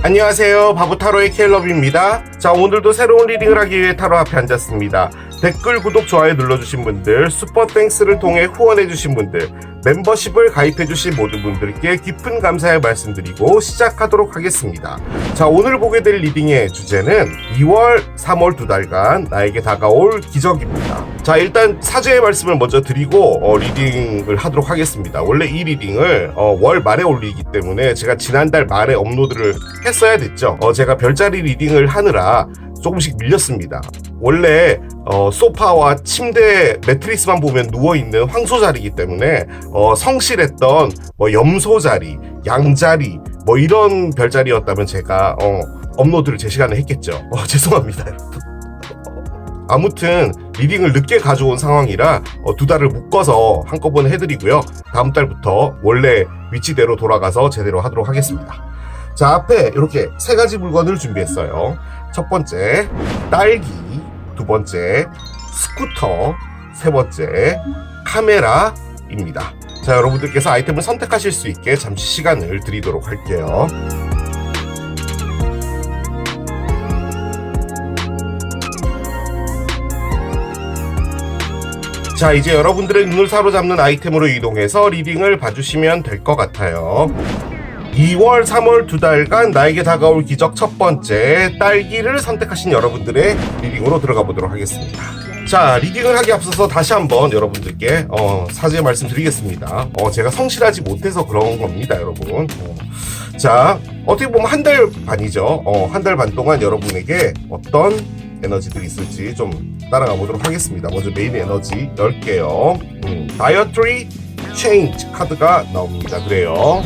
안녕하세요. 바보타로의 켈럽입니다. 자, 오늘도 새로운 리딩을 하기 위해 타로 앞에 앉았습니다. 댓글, 구독, 좋아요 눌러주신 분들, 슈퍼땡스를 통해 후원해주신 분들, 멤버십을 가입해주신 모든 분들께 깊은 감사의 말씀드리고 시작하도록 하겠습니다. 자, 오늘 보게 될 리딩의 주제는 2월, 3월 두 달간 나에게 다가올 기적입니다. 자, 일단 사죄의 말씀을 먼저 드리고 리딩을 하도록 하겠습니다. 원래 이 리딩을 월 말에 올리기 때문에 제가 지난달 말에 업로드를 했어야 됐죠. 제가 별자리 리딩을 하느라 조금씩 밀렸습니다. 원래 소파와 침대 매트리스만 보면 누워있는 황소자리이기 때문에 성실했던 염소자리, 양자리 이런 별자리였다면 제가 업로드를 제 시간에 했겠죠. 죄송합니다 여러분. 아무튼 리딩을 늦게 가져온 상황이라 두 달을 묶어서 한꺼번에 해드리고요. 다음 달부터 원래 위치대로 돌아가서 제대로 하도록 하겠습니다. 자, 앞에 이렇게 세 가지 물건을 준비했어요. 첫 번째 딸기, 두 번째 스쿠터, 세 번째 카메라입니다. 자, 여러분들께서 아이템을 선택하실 수 있게 잠시 시간을 드리도록 할게요. 자, 이제 여러분들의 눈을 사로잡는 아이템으로 이동해서 리딩을 봐주시면 될 것 같아요. 2월, 3월 두 달간 나에게 다가올 기적 첫 번째 딸기를 선택하신 여러분들의 리딩으로 들어가 보도록 하겠습니다. 자, 리딩을 하기 앞서서 다시 한번 여러분들께 사죄의 말씀 드리겠습니다. 제가 성실하지 못해서 그런 겁니다, 여러분. 자, 어떻게 보면 한 달 반이죠. 한 달 반 동안 여러분에게 어떤 에너지들이 있을지 좀 따라가 보도록 하겠습니다. 먼저 메인 에너지 10개요. 다이어트리 체인지 카드가 나옵니다. 그래요.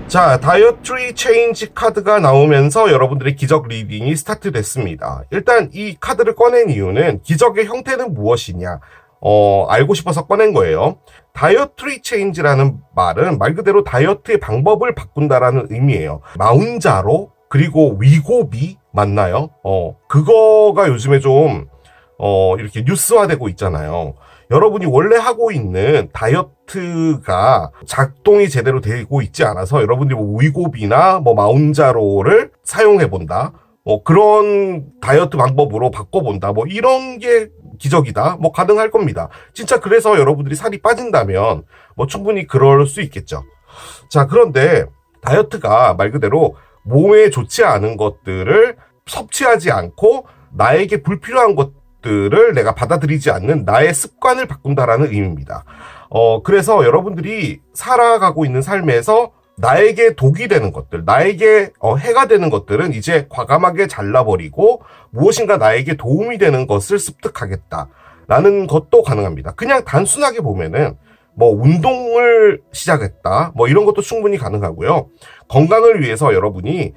자, 다이어트리 체인지 카드가 나오면서 여러분들의 기적 리딩이 스타트 됐습니다. 일단 이 카드를 꺼낸 이유는 기적의 형태는 무엇이냐 알고 싶어서 꺼낸 거예요. 다이어트리 체인지라는 말은 말 그대로 다이어트의 방법을 바꾼다라는 의미예요. 마운자로 그리고 위고비 맞나요? 그거가 요즘에 좀 이렇게 뉴스화되고 있잖아요. 여러분이 원래 하고 있는 다이어트가 작동이 제대로 되고 있지 않아서 여러분들이 위고비나 마운자로를 사용해본다. 그런 다이어트 방법으로 바꿔본다. 이런 게 기적이다. 가능할 겁니다. 진짜 그래서 여러분들이 살이 빠진다면 충분히 그럴 수 있겠죠. 자, 그런데 다이어트가 말 그대로 몸에 좋지 않은 것들을 섭취하지 않고 나에게 불필요한 것들을 내가 받아들이지 않는 나의 습관을 바꾼다라는 의미입니다. 그래서 여러분들이 살아가고 있는 삶에서 나에게 독이 되는 것들, 나에게 해가 되는 것들은 이제 과감하게 잘라버리고 무엇인가 나에게 도움이 되는 것을 습득하겠다라는 것도 가능합니다. 그냥 단순하게 보면은 운동을 시작했다. 이런 것도 충분히 가능하고요. 건강을 위해서 여러분이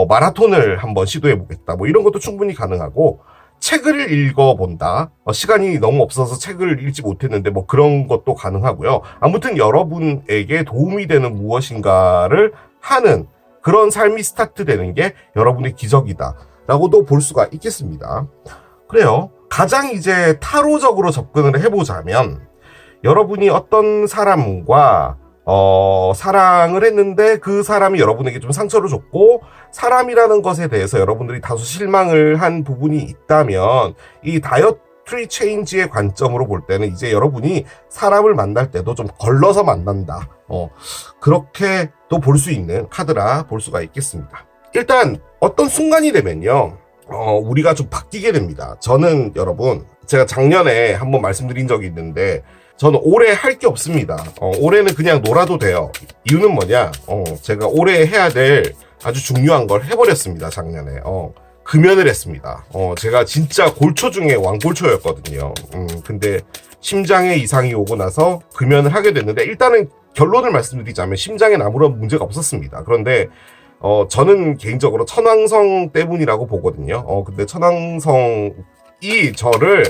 마라톤을 한번 시도해보겠다. 이런 것도 충분히 가능하고, 책을 읽어본다. 시간이 너무 없어서 책을 읽지 못했는데 그런 것도 가능하고요. 아무튼 여러분에게 도움이 되는 무엇인가를 하는 그런 삶이 스타트 되는 게 여러분의 기적이다. 라고도 볼 수가 있겠습니다. 그래요. 가장 이제 타로적으로 접근을 해보자면, 여러분이 어떤 사람과 사랑을 했는데 그 사람이 여러분에게 좀 상처를 줬고 사람이라는 것에 대해서 여러분들이 다소 실망을 한 부분이 있다면 이 다이어트리 체인지의 관점으로 볼 때는 이제 여러분이 사람을 만날 때도 좀 걸러서 만난다. 그렇게 또 볼 수 있는 카드라 볼 수가 있겠습니다. 일단 어떤 순간이 되면요. 우리가 좀 바뀌게 됩니다. 저는 여러분 제가 작년에 한번 말씀드린 적이 있는데 저는 올해 할 게 없습니다. 올해는 그냥 놀아도 돼요. 이유는 뭐냐? 제가 올해 해야 될 아주 중요한 걸 해버렸습니다, 작년에. 금연을 했습니다. 제가 진짜 골초 중에 왕골초였거든요. 근데 심장에 이상이 오고 나서 금연을 하게 됐는데, 일단은 결론을 말씀드리자면 심장엔 아무런 문제가 없었습니다. 그런데 저는 개인적으로 천왕성 때문이라고 보거든요. 근데 천왕성이 저를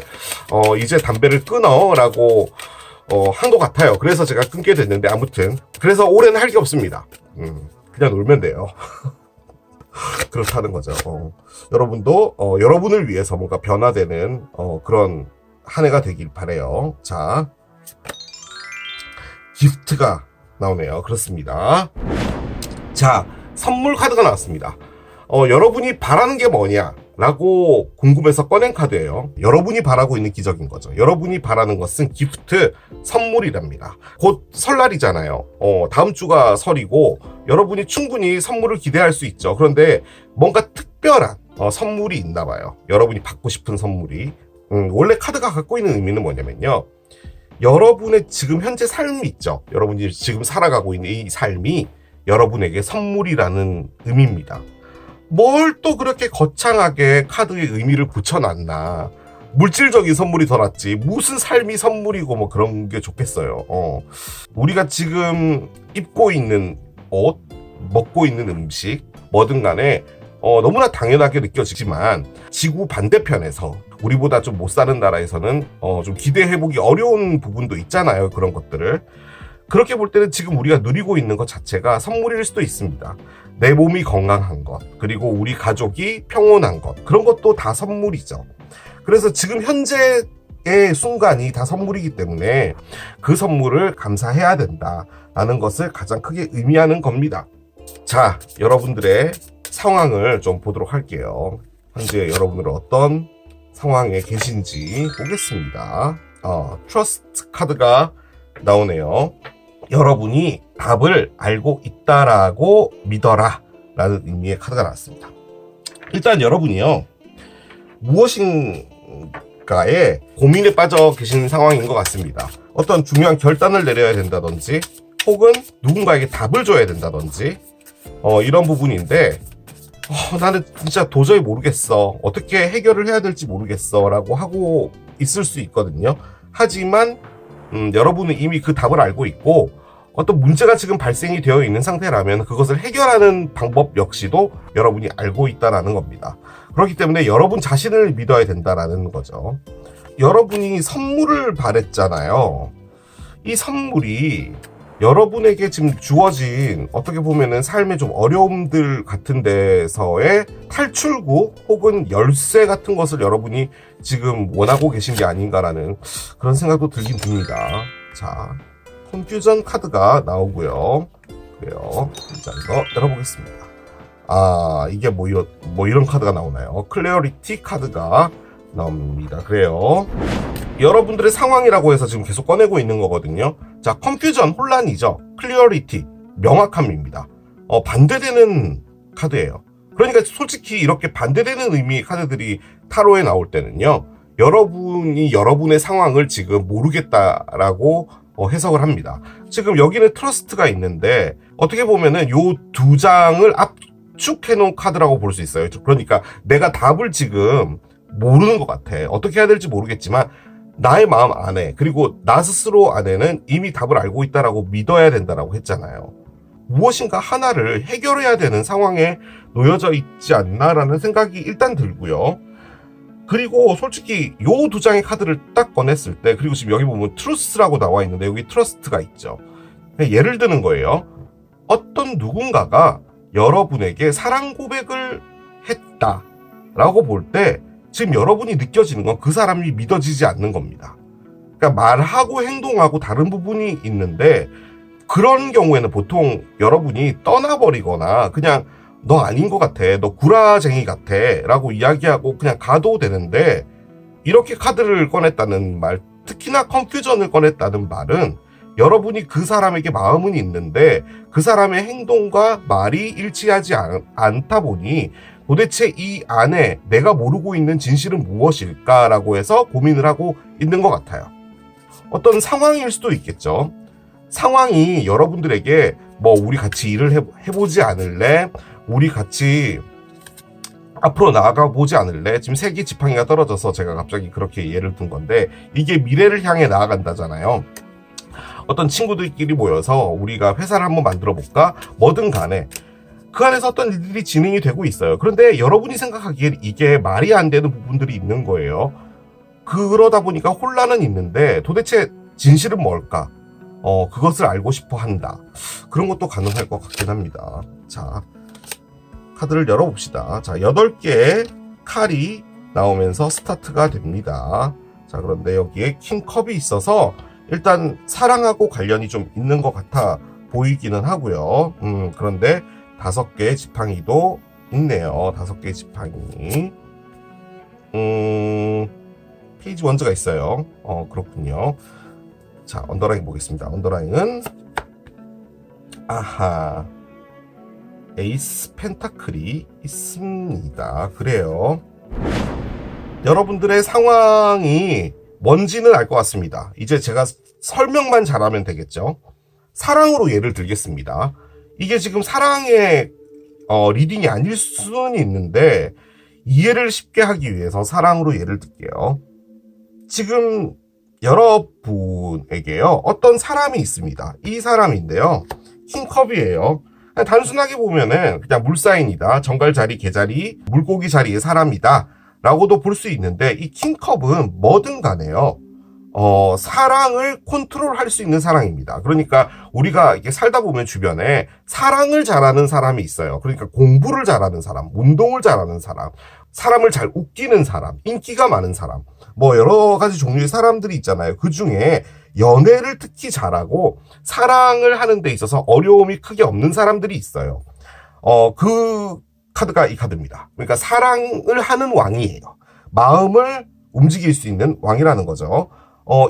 이제 담배를 끊어라고 한 것 같아요. 그래서 제가 끊게 됐는데, 아무튼 그래서 올해는 할 게 없습니다. 그냥 놀면 돼요. 그렇다는 거죠. 여러분도 여러분을 위해서 뭔가 변화되는 그런 한 해가 되길 바래요. 자, 기프트가 나오네요. 그렇습니다. 자, 선물 카드가 나왔습니다. 여러분이 바라는 게 뭐냐? 라고 궁금해서 꺼낸 카드예요. 여러분이 바라고 있는 기적인 거죠. 여러분이 바라는 것은 기프트, 선물이랍니다. 곧 설날이잖아요. 다음 주가 설이고 여러분이 충분히 선물을 기대할 수 있죠. 그런데 뭔가 특별한 선물이 있나 봐요. 여러분이 받고 싶은 선물이. 원래 카드가 갖고 있는 의미는 뭐냐면요. 여러분의 지금 현재 삶이 있죠. 여러분이 지금 살아가고 있는 이 삶이 여러분에게 선물이라는 의미입니다. 뭘 또 그렇게 거창하게 카드에 의미를 붙여놨나. 물질적인 선물이 더 낫지 무슨 삶이 선물이고 뭐 그런 게 좋겠어요. 우리가 지금 입고 있는 옷, 먹고 있는 음식 뭐든 간에 너무나 당연하게 느껴지지만 지구 반대편에서 우리보다 좀 못 사는 나라에서는 좀 기대해보기 어려운 부분도 있잖아요. 그런 것들을 그렇게 볼 때는 지금 우리가 누리고 있는 것 자체가 선물일 수도 있습니다. 내 몸이 건강한 것, 그리고 우리 가족이 평온한 것, 그런 것도 다 선물이죠. 그래서 지금 현재의 순간이 다 선물이기 때문에 그 선물을 감사해야 된다라는 것을 가장 크게 의미하는 겁니다. 자, 여러분들의 상황을 좀 보도록 할게요. 현재 여러분들은 어떤 상황에 계신지 보겠습니다. 트러스트 카드가 나오네요. 여러분이 답을 알고 있다라고 믿어라 라는 의미의 카드가 나왔습니다. 일단 여러분이요, 무엇인가에 고민에 빠져 계신 상황인 것 같습니다. 어떤 중요한 결단을 내려야 된다든지 혹은 누군가에게 답을 줘야 된다든지 이런 부분인데 나는 진짜 도저히 모르겠어, 어떻게 해결을 해야 될지 모르겠어 라고 하고 있을 수 있거든요. 하지만 여러분은 이미 그 답을 알고 있고 어떤 문제가 지금 발생이 되어 있는 상태라면 그것을 해결하는 방법 역시도 여러분이 알고 있다라는 겁니다. 그렇기 때문에 여러분 자신을 믿어야 된다라는 거죠. 여러분이 선물을 바랬잖아요. 이 선물이 여러분에게 지금 주어진 어떻게 보면은 삶의 좀 어려움들 같은 데서의 탈출구 혹은 열쇠 같은 것을 여러분이 지금 원하고 계신 게 아닌가라는 그런 생각도 들긴 듭니다. 자, 컨퓨전 카드가 나오고요. 그래요. 자, 이거 열어보겠습니다. 이게 뭐 이런 카드가 나오나요? 클래리티 카드가 나옵니다. 그래요. 여러분들의 상황이라고 해서 지금 계속 꺼내고 있는 거거든요. 자, 컨퓨전, 혼란이죠. 클리어리티, 명확함입니다. 반대되는 카드예요. 그러니까 솔직히 이렇게 반대되는 의미의 카드들이 타로에 나올 때는요, 여러분이 여러분의 상황을 지금 모르겠다라고 해석을 합니다. 지금 여기는 트러스트가 있는데 어떻게 보면은 요 두 장을 압축해 놓은 카드라고 볼 수 있어요. 그러니까 내가 답을 지금 모르는 것 같아. 어떻게 해야 될지 모르겠지만 나의 마음 안에, 그리고 나 스스로 안에는 이미 답을 알고 있다라고 믿어야 된다라고 했잖아요. 무엇인가 하나를 해결해야 되는 상황에 놓여져 있지 않나라는 생각이 일단 들고요. 그리고 솔직히 요 두 장의 카드를 딱 꺼냈을 때, 그리고 지금 여기 보면 트루스라고 나와 있는데 여기 트러스트가 있죠. 예를 드는 거예요. 어떤 누군가가 여러분에게 사랑 고백을 했다라고 볼 때 지금 여러분이 느껴지는 건 그 사람이 믿어지지 않는 겁니다. 그러니까 말하고 행동하고 다른 부분이 있는데 그런 경우에는 보통 여러분이 떠나버리거나 그냥 너 아닌 것 같아, 너 구라쟁이 같아 라고 이야기하고 그냥 가도 되는데, 이렇게 카드를 꺼냈다는 말, 특히나 컨퓨전을 꺼냈다는 말은 여러분이 그 사람에게 마음은 있는데 그 사람의 행동과 말이 일치하지 않다 보니 도대체 이 안에 내가 모르고 있는 진실은 무엇일까라고 해서 고민을 하고 있는 것 같아요. 어떤 상황일 수도 있겠죠. 상황이 여러분들에게 뭐 우리 같이 일을 해보지 않을래? 우리 같이 앞으로 나아가 보지 않을래? 지금 세계 지팡이가 떨어져서 제가 갑자기 그렇게 예를 든 건데, 이게 미래를 향해 나아간다잖아요. 어떤 친구들끼리 모여서 우리가 회사를 한번 만들어 볼까? 뭐든 간에 그 안에서 어떤 일들이 진행이 되고 있어요. 그런데 여러분이 생각하기엔 이게 말이 안 되는 부분들이 있는 거예요. 그러다 보니까 혼란은 있는데 도대체 진실은 뭘까? 그것을 알고 싶어 한다. 그런 것도 가능할 것 같긴 합니다. 자, 카드를 열어봅시다. 자, 8개의 칼이 나오면서 스타트가 됩니다. 자, 그런데 여기에 킹컵이 있어서 일단 사랑하고 관련이 좀 있는 것 같아 보이기는 하고요. 그런데 5개의 지팡이도 있네요. 5개의 지팡이. 페이지 원즈가 있어요. 그렇군요. 자, 언더라인 보겠습니다. 언더라인은 아하, 에이스 펜타클이 있습니다. 그래요. 여러분들의 상황이 뭔지는 알 것 같습니다. 이제 제가 설명만 잘하면 되겠죠. 사랑으로 예를 들겠습니다. 이게 지금 사랑의 리딩이 아닐 수는 있는데 이해를 쉽게 하기 위해서 사랑으로 예를 들게요. 지금 여러분에게요, 어떤 사람이 있습니다. 이 사람인데요, 킹컵이에요. 단순하게 보면은 그냥 물사인이다, 정갈자리, 개자리, 물고기 자리의 사람이다 라고도 볼 수 있는데, 이 킹컵은 뭐든 간에요, 사랑을 컨트롤할 수 있는 사랑입니다. 그러니까 우리가 이렇게 살다 보면 주변에 사랑을 잘하는 사람이 있어요. 그러니까 공부를 잘하는 사람, 운동을 잘하는 사람, 사람을 잘 웃기는 사람, 인기가 많은 사람, 뭐 여러 가지 종류의 사람들이 있잖아요. 그 중에 연애를 특히 잘하고 사랑을 하는 데 있어서 어려움이 크게 없는 사람들이 있어요. 그 카드가 이 카드입니다. 그러니까 사랑을 하는 왕이에요. 마음을 움직일 수 있는 왕이라는 거죠.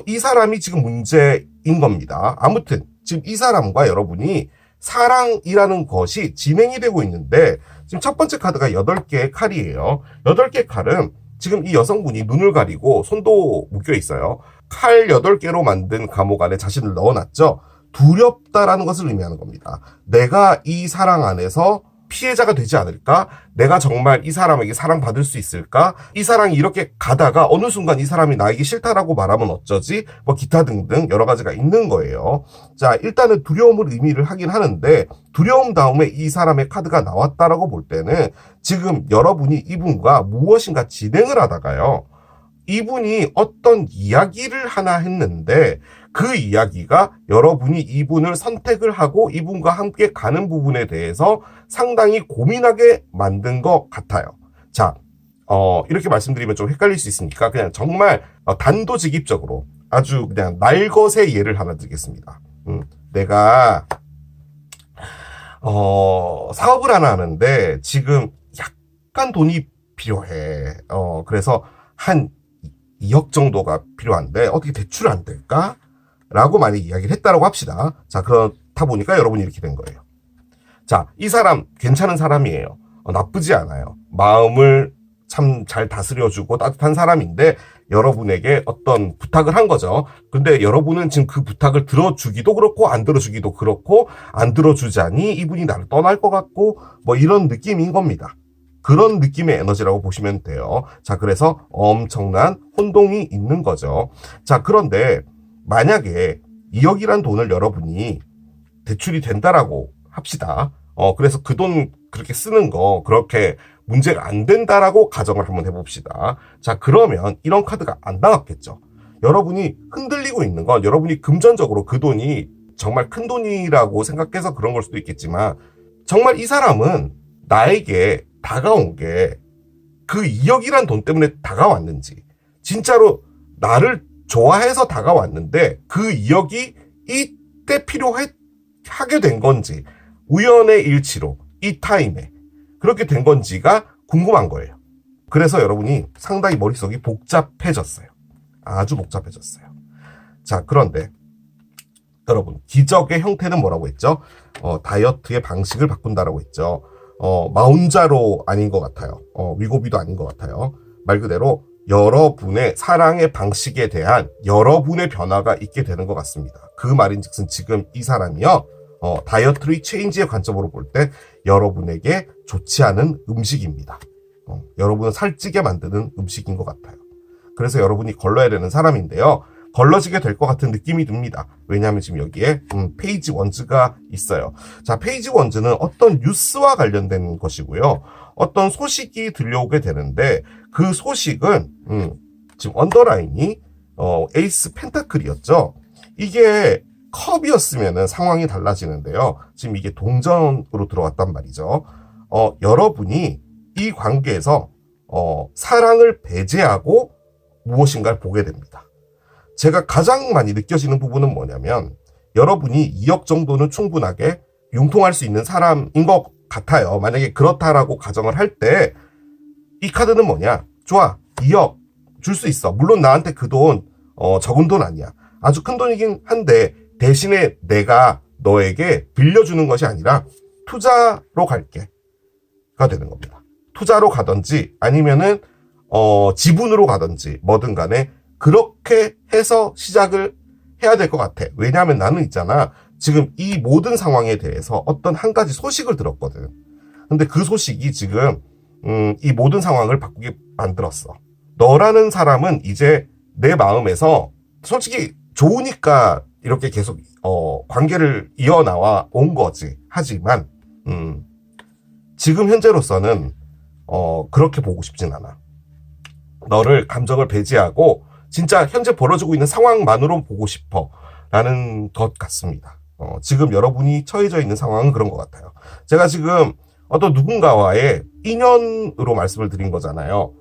이 사람이 지금 문제인 겁니다. 아무튼 지금 이 사람과 여러분이 사랑이라는 것이 진행이 되고 있는데, 지금 첫 번째 카드가 8개의 칼이에요. 8개 칼은 지금 이 여성분이 눈을 가리고 손도 묶여 있어요. 칼 8개로 만든 감옥 안에 자신을 넣어놨죠. 두렵다라는 것을 의미하는 겁니다. 내가 이 사랑 안에서 피해자가 되지 않을까? 내가 정말 이 사람에게 사랑받을 수 있을까? 이 사랑이 이렇게 가다가 어느 순간 이 사람이 나에게 싫다라고 말하면 어쩌지? 뭐 기타 등등 여러 가지가 있는 거예요. 자, 일단은 두려움을 의미를 하긴 하는데, 두려움 다음에 이 사람의 카드가 나왔다라고 볼 때는 지금 여러분이 이분과 무엇인가 진행을 하다가요, 이분이 어떤 이야기를 하나 했는데 그 이야기가 여러분이 이분을 선택을 하고 이분과 함께 가는 부분에 대해서 상당히 고민하게 만든 것 같아요. 자, 이렇게 말씀드리면 좀 헷갈릴 수 있으니까 그냥 정말 단도직입적으로 아주 그냥 날것의 예를 하나 드리겠습니다. 내가 사업을 하나 하는데 지금 약간 돈이 필요해. 그래서 한 2억 정도가 필요한데 어떻게 대출 안 될까? 라고 만약 이야기를 했다라고 합시다. 자, 그렇다 보니까 여러분이 이렇게 된 거예요. 자, 이 사람 괜찮은 사람이에요. 나쁘지 않아요. 마음을 참 잘 다스려주고 따뜻한 사람인데 여러분에게 어떤 부탁을 한 거죠. 근데 여러분은 지금 그 부탁을 들어주기도 그렇고 안 들어주기도 그렇고, 안 들어주자니 이분이 나를 떠날 것 같고 뭐 이런 느낌인 겁니다. 그런 느낌의 에너지라고 보시면 돼요. 자, 그래서 엄청난 혼동이 있는 거죠. 자, 그런데 만약에 2억이란 돈을 여러분이 대출이 된다라고 합시다. 그래서 그 돈 그렇게 쓰는 거 그렇게 문제가 안 된다라고 가정을 한번 해봅시다. 자, 그러면 이런 카드가 안 나왔겠죠. 여러분이 흔들리고 있는 건 여러분이 금전적으로 그 돈이 정말 큰 돈이라고 생각해서 그런 걸 수도 있겠지만, 정말 이 사람은 나에게 다가온 게 그 2억이란 돈 때문에 다가왔는지, 진짜로 나를 좋아해서 다가왔는데 그 2억이 이때 필요하게 된 건지, 우연의 일치로 이 타임에 그렇게 된 건지가 궁금한 거예요. 그래서 여러분이 상당히 머릿속이 복잡해졌어요. 아주 복잡해졌어요. 자, 그런데 여러분, 기적의 형태는 뭐라고 했죠? 다이어트의 방식을 바꾼다라고 했죠. 마운자로 아닌 것 같아요. 위고비도 아닌 것 같아요. 말 그대로 여러분의 사랑의 방식에 대한 여러분의 변화가 있게 되는 것 같습니다. 그 말인즉슨 지금 이 사람이요, 다이어트리 체인지의 관점으로 볼 때 여러분에게 좋지 않은 음식입니다. 여러분을 살찌게 만드는 음식인 것 같아요. 그래서 여러분이 걸러야 되는 사람인데요, 걸러지게 될 것 같은 느낌이 듭니다. 왜냐하면 지금 여기에 페이지 원즈가 있어요. 자, 페이지 원즈는 어떤 뉴스와 관련된 것이고요, 어떤 소식이 들려오게 되는데 그 소식은 지금 언더라인이 에이스 펜타클이었죠. 이게 컵이었으면 상황이 달라지는데요, 지금 이게 동전으로 들어왔단 말이죠. 여러분이 이 관계에서 사랑을 배제하고 무엇인가를 보게 됩니다. 제가 가장 많이 느껴지는 부분은 뭐냐면, 여러분이 2억 정도는 충분하게 융통할 수 있는 사람인 것 같아요. 만약에 그렇다라고 가정을 할 때 이 카드는 뭐냐? 좋아, 2억 줄 수 있어. 물론 나한테 그 돈 적은 돈 아니야. 아주 큰 돈이긴 한데 대신에 내가 너에게 빌려주는 것이 아니라 투자로 갈게 가 되는 겁니다. 투자로 가든지 아니면은 지분으로 가든지 뭐든 간에 그렇게 해서 시작을 해야 될 것 같아. 왜냐하면 나는 있잖아, 지금 이 모든 상황에 대해서 어떤 한 가지 소식을 들었거든. 근데 그 소식이 지금 이 모든 상황을 바꾸게 만들었어. 너라는 사람은 이제 내 마음에서 솔직히 좋으니까 이렇게 계속 관계를 이어나와 온 거지. 하지만 지금 현재로서는 그렇게 보고 싶진 않아. 너를 감정을 배제하고 진짜 현재 벌어지고 있는 상황만으로 보고 싶어 라는 것 같습니다. 지금 여러분이 처해져 있는 상황은 그런 것 같아요. 제가 지금 어떤 누군가와의 인연으로 말씀을 드린 거잖아요.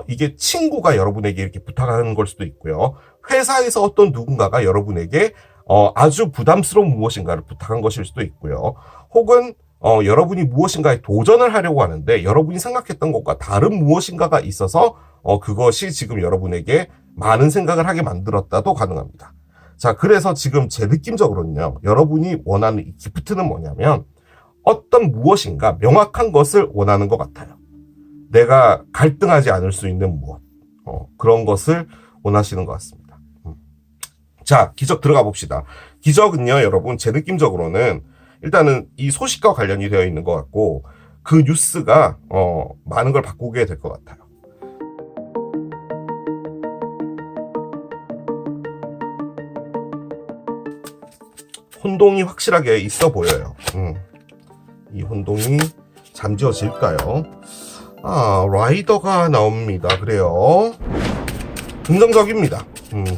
이게 친구가 여러분에게 이렇게 부탁하는 걸 수도 있고요. 회사에서 어떤 누군가가 여러분에게 아주 부담스러운 무엇인가를 부탁한 것일 수도 있고요. 혹은 여러분이 무엇인가에 도전을 하려고 하는데 여러분이 생각했던 것과 다른 무엇인가가 있어서 그것이 지금 여러분에게 많은 생각을 하게 만들었다도 가능합니다. 자, 그래서 지금 제 느낌적으로는요, 여러분이 원하는 이 기프트는 뭐냐면 어떤 무엇인가 명확한 것을 원하는 것 같아요. 내가 갈등하지 않을 수 있는 무엇, 그런 것을 원하시는 것 같습니다. 자, 기적 들어가 봅시다. 기적은요, 여러분, 제 느낌적으로는 일단은 이 소식과 관련이 되어 있는 것 같고 그 뉴스가 많은 걸 바꾸게 될 것 같아요. 혼동이 확실하게 있어 보여요. 이 혼동이 잠재워질까요? 라이더가 나옵니다. 그래요. 긍정적입니다.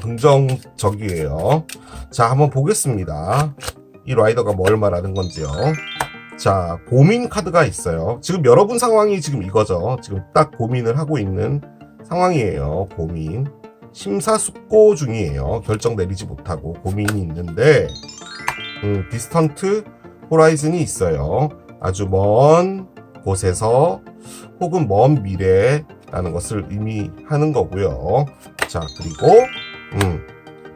긍정적이에요. 자, 한번 보겠습니다. 이 라이더가 뭘 말하는 건지요. 자, 고민 카드가 있어요. 지금 여러분 상황이 지금 이거죠. 지금 딱 고민을 하고 있는 상황이에요. 고민. 심사숙고 중이에요. 결정 내리지 못하고 고민이 있는데 디스턴트 호라이즌이 있어요. 아주 먼 곳에서 혹은 먼 미래라는 것을 의미하는 거고요. 자, 그리고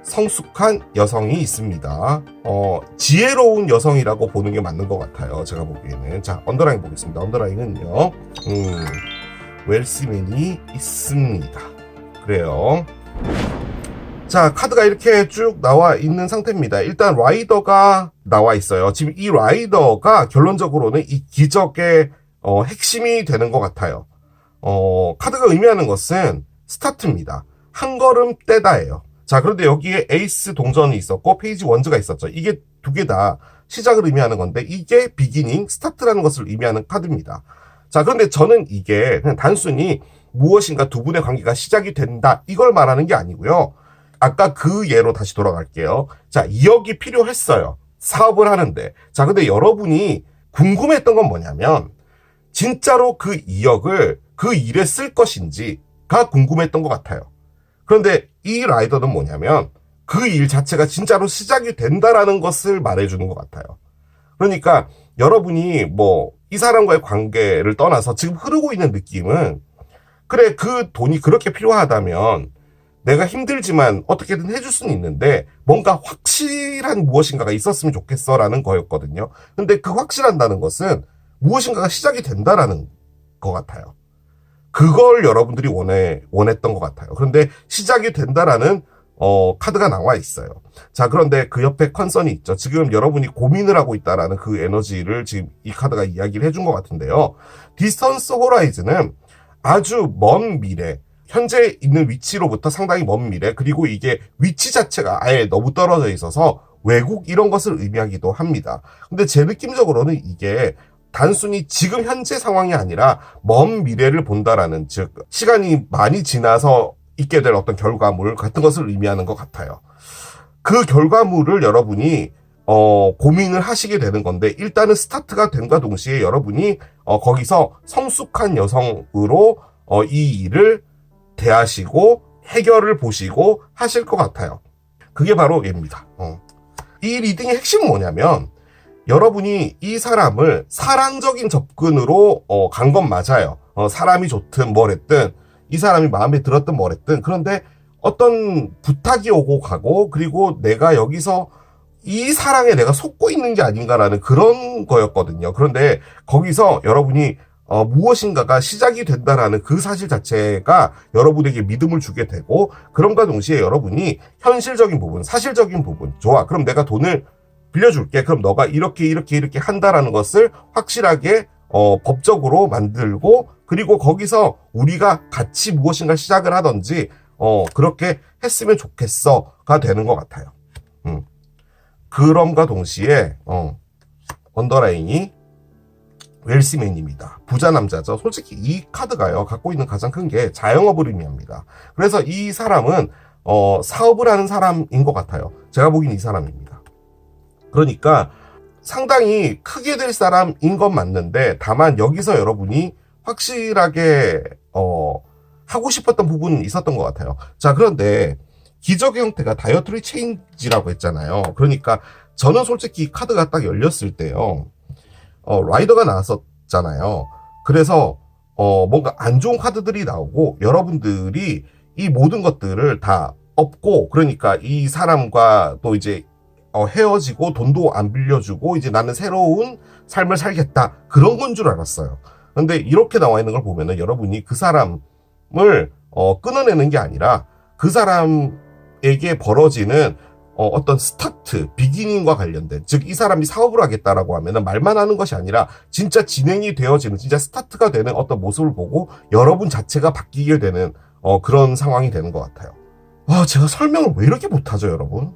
성숙한 여성이 있습니다. 지혜로운 여성이라고 보는 게 맞는 것 같아요. 제가 보기에는. 자, 언더라인 보겠습니다. 언더라인은요, 웰시맨이 있습니다. 그래요. 자, 카드가 이렇게 쭉 나와 있는 상태입니다. 일단 라이더가 나와 있어요. 지금 이 라이더가 결론적으로는 이 기적의 핵심이 되는 것 같아요. 카드가 의미하는 것은 스타트입니다. 한 걸음 떼다예요. 자, 그런데 여기에 에이스 동전이 있었고 페이지 원즈가 있었죠. 이게 두 개 다 시작을 의미하는 건데 이게 비기닝, 스타트라는 것을 의미하는 카드입니다. 자, 그런데 저는 이게 그냥 단순히 무엇인가 두 분의 관계가 시작이 된다, 이걸 말하는 게 아니고요. 아까 그 예로 다시 돌아갈게요. 자, 2억이 필요했어요. 사업을 하는데. 자, 근데 여러분이 궁금했던 건 뭐냐면 진짜로 그 2억을 그 일에 쓸 것인지가 궁금했던 것 같아요. 그런데 이 라이더는 뭐냐면 그 일 자체가 진짜로 시작이 된다라는 것을 말해주는 것 같아요. 그러니까 여러분이 이 사람과의 관계를 떠나서 지금 흐르고 있는 느낌은, 그래, 그 돈이 그렇게 필요하다면 내가 힘들지만 어떻게든 해줄 수는 있는데 뭔가 확실한 무엇인가가 있었으면 좋겠어 라는 거였거든요. 근데 그 확실한다는 것은 무엇인가가 시작이 된다라는 것 같아요. 그걸 여러분들이 원했던 것 같아요. 그런데 시작이 된다라는 카드가 나와 있어요. 자, 그런데 그 옆에 컨선이 있죠. 지금 여러분이 고민을 하고 있다라는 그 에너지를 지금 이 카드가 이야기를 해준 것 같은데요. 디스턴스 호라이즌은 아주 먼 미래, 현재 있는 위치로부터 상당히 먼 미래, 그리고 이게 위치 자체가 아예 너무 떨어져 있어서 외국 이런 것을 의미하기도 합니다. 근데 제 느낌적으로는 이게 단순히 지금 현재 상황이 아니라 먼 미래를 본다라는, 즉 시간이 많이 지나서 있게 될 어떤 결과물 같은 것을 의미하는 것 같아요. 그 결과물을 여러분이 고민을 하시게 되는 건데, 일단은 스타트가 된과 동시에 여러분이 거기서 성숙한 여성으로 이 일을 대하시고 해결을 보시고 하실 것 같아요. 그게 바로 얘입니다. 이 리딩의 핵심은 뭐냐면 여러분이 이 사람을 사랑적인 접근으로 간 건 맞아요. 사람이 좋든 뭐랬든 이 사람이 마음에 들었든 뭐랬든 그런데 어떤 부탁이 오고 가고 그리고 내가 여기서 이 사랑에 내가 속고 있는 게 아닌가라는 그런 거였거든요. 그런데 거기서 여러분이 무엇인가가 시작이 된다라는 그 사실 자체가 여러분에게 믿음을 주게 되고 그럼과 동시에 여러분이 현실적인 부분, 사실적인 부분 좋아. 그럼 내가 돈을 빌려줄게. 그럼 너가 이렇게 한다라는 것을 확실하게 법적으로 만들고 그리고 거기서 우리가 같이 무엇인가 시작을 하든지 그렇게 했으면 좋겠어가 되는 것 같아요. 그럼과 동시에 언더라인이 웰시맨입니다. 부자 남자죠. 솔직히 이 카드가요 갖고 있는 가장 큰 게 자영업을 의미합니다. 그래서 이 사람은 사업을 하는 사람인 것 같아요. 제가 보기엔 이 사람입니다. 그러니까 상당히 크게 될 사람인 건 맞는데 다만 여기서 여러분이 확실하게 하고 싶었던 부분이 있었던 것 같아요. 자, 그런데 기적의 형태가 다이어트리 체인지라고 했잖아요. 그러니까 저는 솔직히 이 카드가 딱 열렸을 때요. 라이더가 나왔었잖아요. 그래서 뭔가 안 좋은 카드들이 나오고 여러분들이 이 모든 것들을 다 업고 그러니까 이 사람과 또 이제 헤어지고 돈도 안 빌려주고 이제 나는 새로운 삶을 살겠다 그런 건 줄 알았어요. 근데 이렇게 나와 있는 걸 보면은 여러분이 그 사람을 끊어내는 게 아니라 그 사람에게 벌어지는 어떤 스타트, 비기닝과 관련된 즉 이 사람이 사업을 하겠다라고 하면은 말만 하는 것이 아니라 진짜 진행이 되어지는 진짜 스타트가 되는 어떤 모습을 보고 여러분 자체가 바뀌게 되는 그런 상황이 되는 것 같아요. 제가 설명을 왜 이렇게 못하죠 여러분?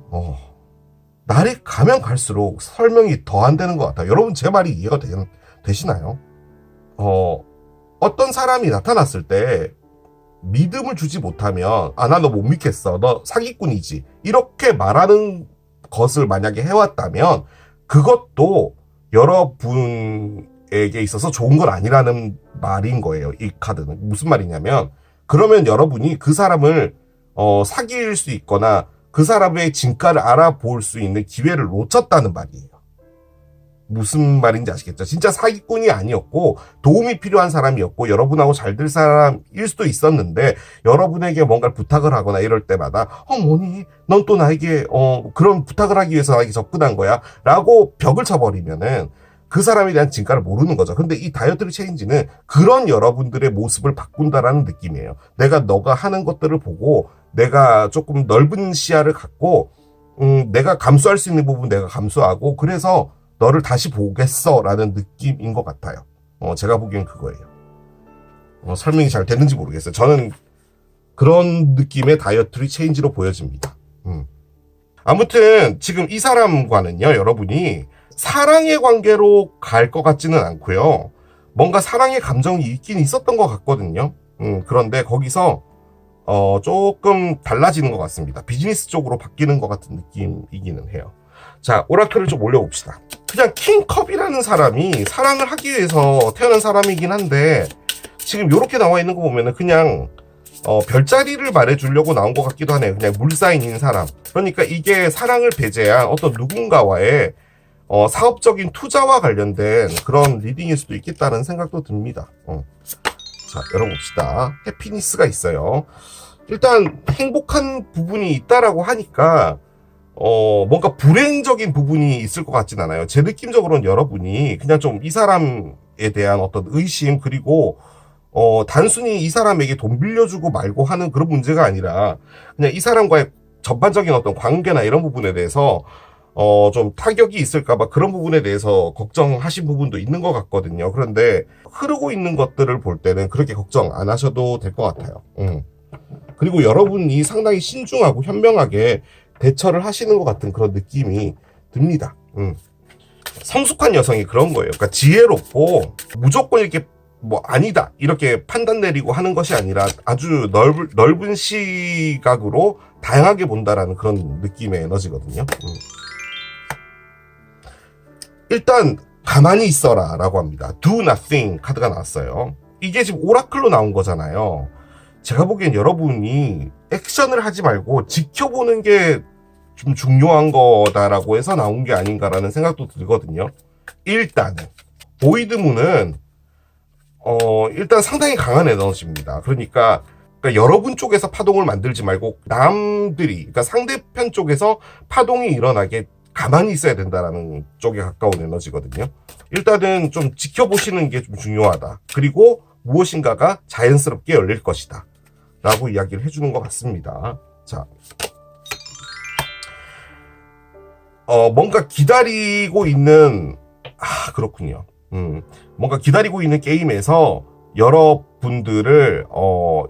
날이 가면 갈수록 설명이 더 안 되는 것 같아요. 여러분 제 말이 이해가 되시나요? 어떤 사람이 나타났을 때 믿음을 주지 못하면 나 너 못 믿겠어. 너 사기꾼이지. 이렇게 말하는 것을 만약에 해왔다면 그것도 여러분에게 있어서 좋은 건 아니라는 말인 거예요. 이 카드는. 무슨 말이냐면 그러면 여러분이 그 사람을 사귈 수 있거나 그 사람의 진가를 알아볼 수 있는 기회를 놓쳤다는 말이에요. 무슨 말인지 아시겠죠? 진짜 사기꾼이 아니었고 도움이 필요한 사람이었고 여러분하고 잘 될 사람일 수도 있었는데 여러분에게 뭔가를 부탁을 하거나 이럴 때마다 뭐니? 넌 또 나에게 그런 부탁을 하기 위해서 나에게 접근한 거야? 라고 벽을 쳐버리면은 그 사람에 대한 진가를 모르는 거죠. 근데 이 다이어트리 체인지는 그런 여러분들의 모습을 바꾼다라는 느낌이에요. 내가 너가 하는 것들을 보고 내가 조금 넓은 시야를 갖고 내가 감수할 수 있는 부분 내가 감수하고 그래서 너를 다시 보겠어라는 느낌인 것 같아요. 제가 보기엔 그거예요. 설명이 잘 됐는지 모르겠어요. 저는 그런 느낌의 다이어트리 체인지로 보여집니다. 아무튼 지금 이 사람과는요, 여러분이 사랑의 관계로 갈 것 같지는 않고요. 뭔가 사랑의 감정이 있긴 있었던 것 같거든요. 그런데 거기서 조금 달라지는 것 같습니다. 비즈니스 쪽으로 바뀌는 것 같은 느낌이기는 해요. 자, 오라클을 좀 올려봅시다. 그냥 킹컵이라는 사람이 사랑을 하기 위해서 태어난 사람이긴 한데 지금 이렇게 나와 있는 거 보면은 그냥 별자리를 말해주려고 나온 것 같기도 하네요. 그냥 물사인인 사람. 그러니까 이게 사랑을 배제한 어떤 누군가와의 사업적인 투자와 관련된 그런 리딩일 수도 있겠다는 생각도 듭니다. 자, 열어봅시다. 해피니스가 일단 행복한 부분이 있다라고 하니까 뭔가 불행적인 부분이 있을 것 같진 않아요. 제 느낌적으로는 여러분이 그냥 좀 이 사람에 대한 어떤 의심 그리고 단순히 이 사람에게 돈 빌려주고 말고 하는 그런 문제가 아니라 그냥 이 사람과의 전반적인 어떤 관계나 이런 부분에 대해서 좀 타격이 있을까봐 그런 부분에 대해서 걱정하신 부분도 있는 것 같거든요. 그런데 흐르고 있는 것들을 볼 때는 그렇게 걱정 안 하셔도 될 것 같아요. 그리고 여러분이 상당히 신중하고 현명하게 대처를 하시는 것 같은 그런 느낌이 듭니다. 성숙한 여성이 그런 거예요. 그러니까 지혜롭고 무조건 이렇게 아니다 이렇게 판단 내리고 하는 것이 아니라 아주 넓은 시각으로 다양하게 본다라는 그런 느낌의 에너지거든요. 일단 가만히 있어라 라고 합니다. Do nothing 카드가 나왔어요. 이게 지금 오라클로 나온 거잖아요. 제가 보기엔 여러분이 액션을 하지 말고 지켜보는 게 좀 중요한 거다라고 해서 나온 게 아닌가라는 생각도 들거든요. 일단은 보이드문은 일단 상당히 강한 에너지입니다. 그러니까 여러분 쪽에서 파동을 만들지 말고 남들이, 그러니까 상대편 쪽에서 파동이 일어나게 가만히 있어야 된다라는 쪽에 가까운 에너지거든요. 일단은 좀 지켜보시는 게 좀 중요하다. 그리고 무엇인가가 자연스럽게 열릴 것이다 라고 이야기를 해주는 것 같습니다. 자, 뭔가 기다리고 있는, 그렇군요. 뭔가 기다리고 있는 게임에서 여러분들을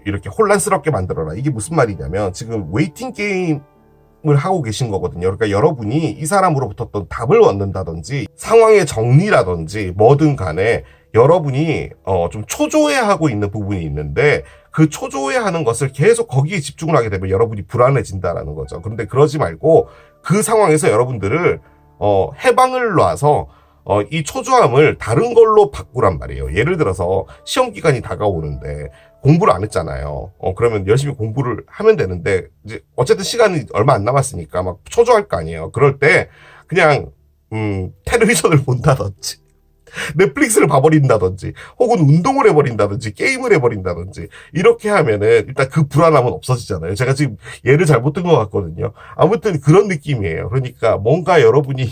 이렇게 혼란스럽게 만들어라. 이게 무슨 말이냐면 지금 웨이팅 게임을 하고 계신 거거든요. 그러니까 여러분이 이 사람으로부터 어떤 답을 얻는다든지 상황의 정리라든지 뭐든 간에 여러분이 좀 초조해하고 있는 부분이 있는데 그 초조해하는 것을 계속 거기에 집중을 하게 되면 여러분이 불안해진다라는 거죠. 그런데 그러지 말고 그 상황에서 여러분들을 해방을 놔서 이 초조함을 다른 걸로 바꾸란 말이에요. 예를 들어서 시험 기간이 다가오는데 공부를 안 했잖아요. 그러면 열심히 공부를 하면 되는데 이제 어쨌든 시간이 얼마 안 남았으니까 막 초조할 거 아니에요. 그럴 때 그냥 텔레비전을 본다든지 넷플릭스를 봐버린다든지 혹은 운동을 해버린다든지 게임을 해버린다든지 이렇게 하면은 일단 그 불안함은 없어지잖아요. 제가 지금 예를 잘못 든 것 같거든요. 아무튼 그런 느낌이에요. 그러니까 뭔가 여러분이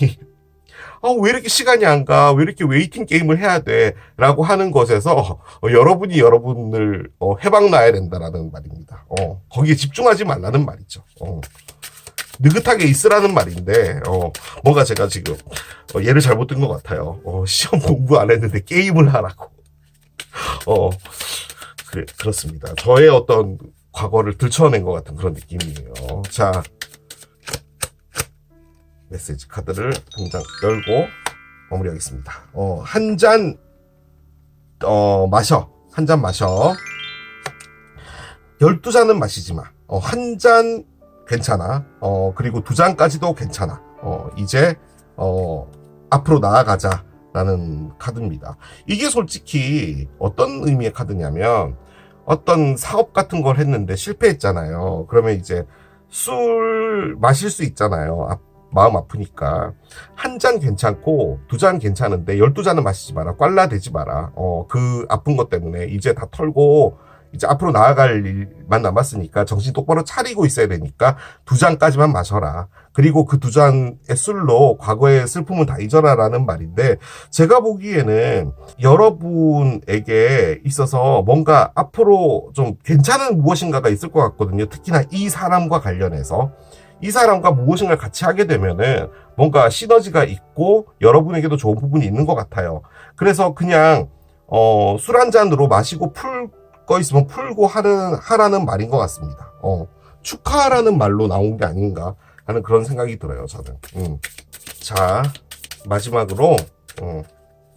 왜 이렇게 시간이 안 가? 왜 이렇게 웨이팅 게임을 해야 돼? 라고 하는 것에서 여러분이 여러분을 해방놔야 된다라는 말입니다. 거기에 집중하지 말라는 말이죠. 느긋하게 있으라는 말인데 뭔가 제가 지금 예를 잘못 든 것 같아요. 시험 공부 안 했는데 게임을 하라고. 그렇습니다. 저의 어떤 과거를 들춰낸 것 같은 그런 느낌이에요. 자, 메시지 카드를 당장 열고 마무리하겠습니다. 한 잔 마셔. 한 잔 마셔. 12잔은 마시지 마. 한 잔 괜찮아. 그리고 2잔까지도 괜찮아. 이제 앞으로 나아가자라는 카드입니다. 이게 솔직히 어떤 의미의 카드냐면 어떤 사업 같은 걸 했는데 실패했잖아요. 그러면 이제 술 마실 수 있잖아요. 마음 아프니까. 한 잔 괜찮고 2잔 괜찮은데 12잔은 마시지 마라. 꽐라대지 마라. 그 아픈 것 때문에 이제 다 털고 이제 앞으로 나아갈 일만 남았으니까 정신 똑바로 차리고 있어야 되니까 2잔까지만 마셔라. 그리고 그 2잔의 술로 과거의 슬픔은 다 잊어라라는 말인데 제가 보기에는 여러분에게 있어서 뭔가 앞으로 좀 괜찮은 무엇인가가 있을 것 같거든요. 특히나 이 사람과 관련해서. 이 사람과 무엇인가를 같이 하게 되면은 뭔가 시너지가 있고 여러분에게도 좋은 부분이 있는 것 같아요. 그래서 그냥 술 한 잔으로 마시고 풀 거 있으면 풀고 하라는 말인 것 같습니다. 축하라는 말로 나온 게 아닌가 하는 그런 생각이 들어요, 저는. 자, 마지막으로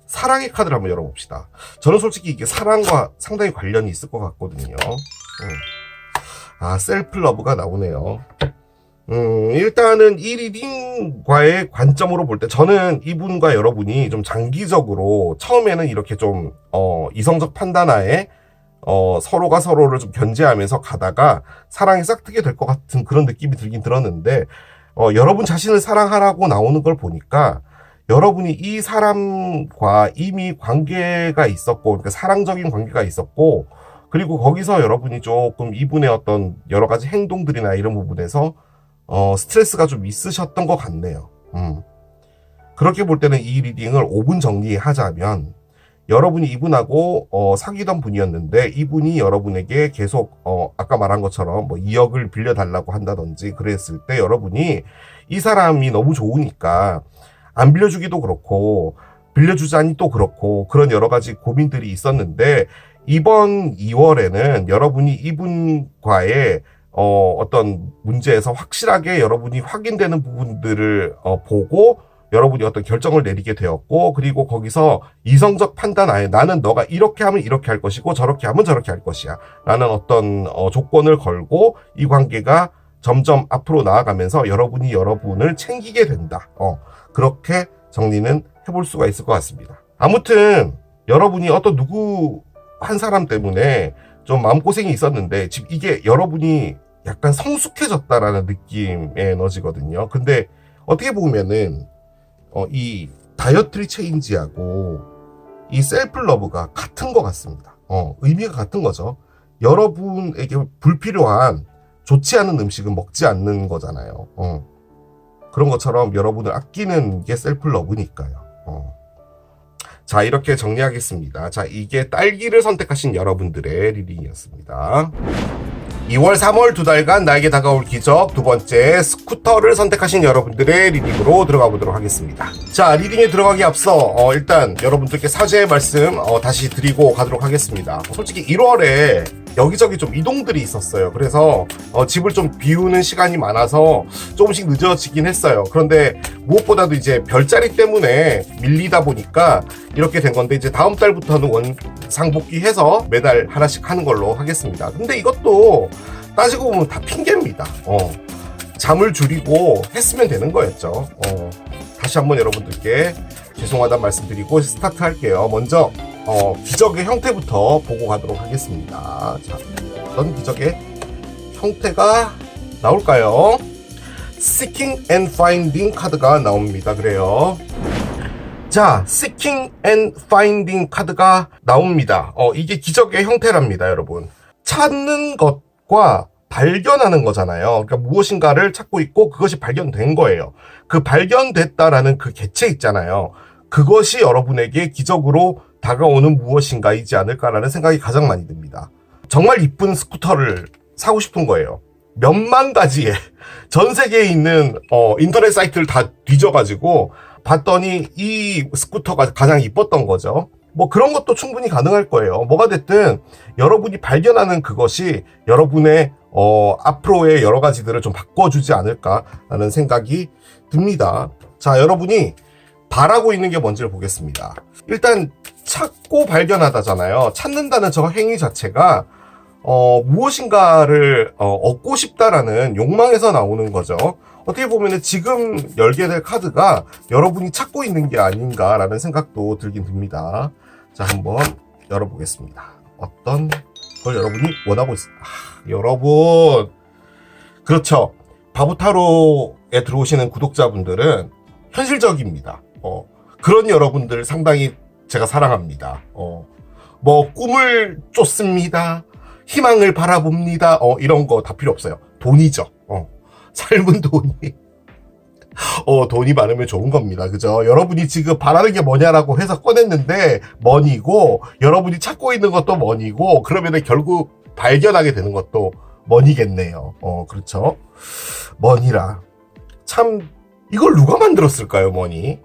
사랑의 카드를 한번 열어봅시다. 저는 솔직히 이게 사랑과 상당히 관련이 있을 것 같거든요. 셀프 러브가 나오네요. 일단은 이 리딩과의 관점으로 볼 때 저는 이분과 여러분이 좀 장기적으로 처음에는 이렇게 좀 이성적 판단하에 서로가 서로를 좀 견제하면서 가다가 사랑이 싹트게 될 것 같은 그런 느낌이 들긴 들었는데 여러분 자신을 사랑하라고 나오는 걸 보니까 여러분이 이 사람과 이미 관계가 있었고 그러니까 사랑적인 관계가 있었고 그리고 거기서 여러분이 조금 이분의 어떤 여러 가지 행동들이나 이런 부분에서 스트레스가 좀 있으셨던 것 같네요. 그렇게 볼 때는 이 리딩을 5분 정리하자면 여러분이 이분하고 사귀던 분이었는데 이분이 여러분에게 계속 아까 말한 것처럼 뭐 2억을 빌려달라고 한다든지 그랬을 때 여러분이 이 사람이 너무 좋으니까 안 빌려주기도 그렇고 빌려주자니 또 그렇고 그런 여러 가지 고민들이 있었는데 이번 2월에는 여러분이 이분과의 어떤 문제에서 확실하게 여러분이 확인되는 부분들을 보고 여러분이 어떤 결정을 내리게 되었고 그리고 거기서 이성적 판단 아예 나는 너가 이렇게 하면 이렇게 할 것이고 저렇게 하면 저렇게 할 것이야 라는 어떤 조건을 걸고 이 관계가 점점 앞으로 나아가면서 여러분이 여러분을 챙기게 된다. 그렇게 정리는 해볼 수가 있을 것 같습니다. 아무튼 여러분이 어떤 누구 한 사람 때문에 좀 마음고생이 있었는데 지금 이게 여러분이 약간 성숙해졌다라는 느낌의 에너지거든요. 근데 어떻게 보면은 이 다이어트리 체인지하고 이 셀프 러브가 같은 것 같습니다. 의미가 같은 거죠. 여러분에게 불필요한 좋지 않은 음식은 먹지 않는 거잖아요. 그런 것처럼 여러분을 아끼는 게 셀프 러브니까요. 자, 이렇게 정리하겠습니다. 자, 이게 딸기를 선택하신 여러분들의 리딩이었습니다. 2월, 3월 두 달간 나에게 다가올 기적, 두 번째 스쿠터를 선택하신 여러분들의 리딩으로 들어가 보도록 하겠습니다. 자, 리딩에 들어가기 앞서 일단 여러분들께 사죄의 말씀 다시 드리고 가도록 하겠습니다. 솔직히 1월에 여기저기 좀 이동들이 있었어요. 그래서 집을 좀 비우는 시간이 많아서 조금씩 늦어지긴 했어요. 그런데 무엇보다도 이제 별자리 때문에 밀리다 보니까 이렇게 된 건데, 이제 다음 달부터는 원상복귀해서 매달 하나씩 하는 걸로 하겠습니다. 근데 이것도 따지고 보면 다 핑계입니다. 잠을 줄이고 했으면 되는 거였죠. 다시 한번 여러분들께 죄송하다는 말씀드리고 스타트 할게요. 먼저 기적의 형태부터 보고 가도록 하겠습니다. 자, 어떤 기적의 형태가 나올까요? Seeking and Finding 카드가 나옵니다. 그래요. 자, Seeking and Finding 카드가 나옵니다. 이게 기적의 형태랍니다, 여러분. 찾는 것과 발견하는 거잖아요. 그러니까 무엇인가를 찾고 있고 그것이 발견된 거예요. 그 발견됐다라는 그 개체 있잖아요. 그것이 여러분에게 기적으로 다가오는 무엇인가이지 않을까라는 생각이 가장 많이 듭니다. 정말 이쁜 스쿠터를 사고 싶은 거예요. 몇만 가지의 전 세계에 있는 인터넷 사이트를 다 뒤져가지고 봤더니 이 스쿠터가 가장 이뻤던 거죠. 뭐 그런 것도 충분히 가능할 거예요. 뭐가 됐든 여러분이 발견하는 그것이 여러분의 앞으로의 여러 가지들을 좀 바꿔주지 않을까라는 생각이 듭니다. 자, 여러분이 바라고 있는 게 뭔지를 보겠습니다. 일단 찾고 발견하다잖아요. 찾는다는 저 행위 자체가 무엇인가를 얻고 싶다라는 욕망에서 나오는 거죠. 어떻게 보면 지금 열게 될 카드가 여러분이 찾고 있는 게 아닌가라는 생각도 들긴 듭니다. 자, 한번 열어보겠습니다. 어떤 걸 여러분이 원하고 있습니다. 여러분, 그렇죠. 바보타로에 들어오시는 구독자분들은 현실적입니다. 그런 여러분들 상당히 제가 사랑합니다. 뭐 꿈을 쫓습니다. 희망을 바라봅니다. 이런 거 다 필요 없어요. 돈이죠. 삶은 돈이 돈이 많으면 좋은 겁니다. 그죠? 여러분이 지금 바라는 게 뭐냐라고 해서 꺼냈는데 머니고, 여러분이 찾고 있는 것도 머니고, 그러면은 결국 발견하게 되는 것도 머니겠네요. 그렇죠? 머니라. 참, 이걸 누가 만들었을까요, 머니?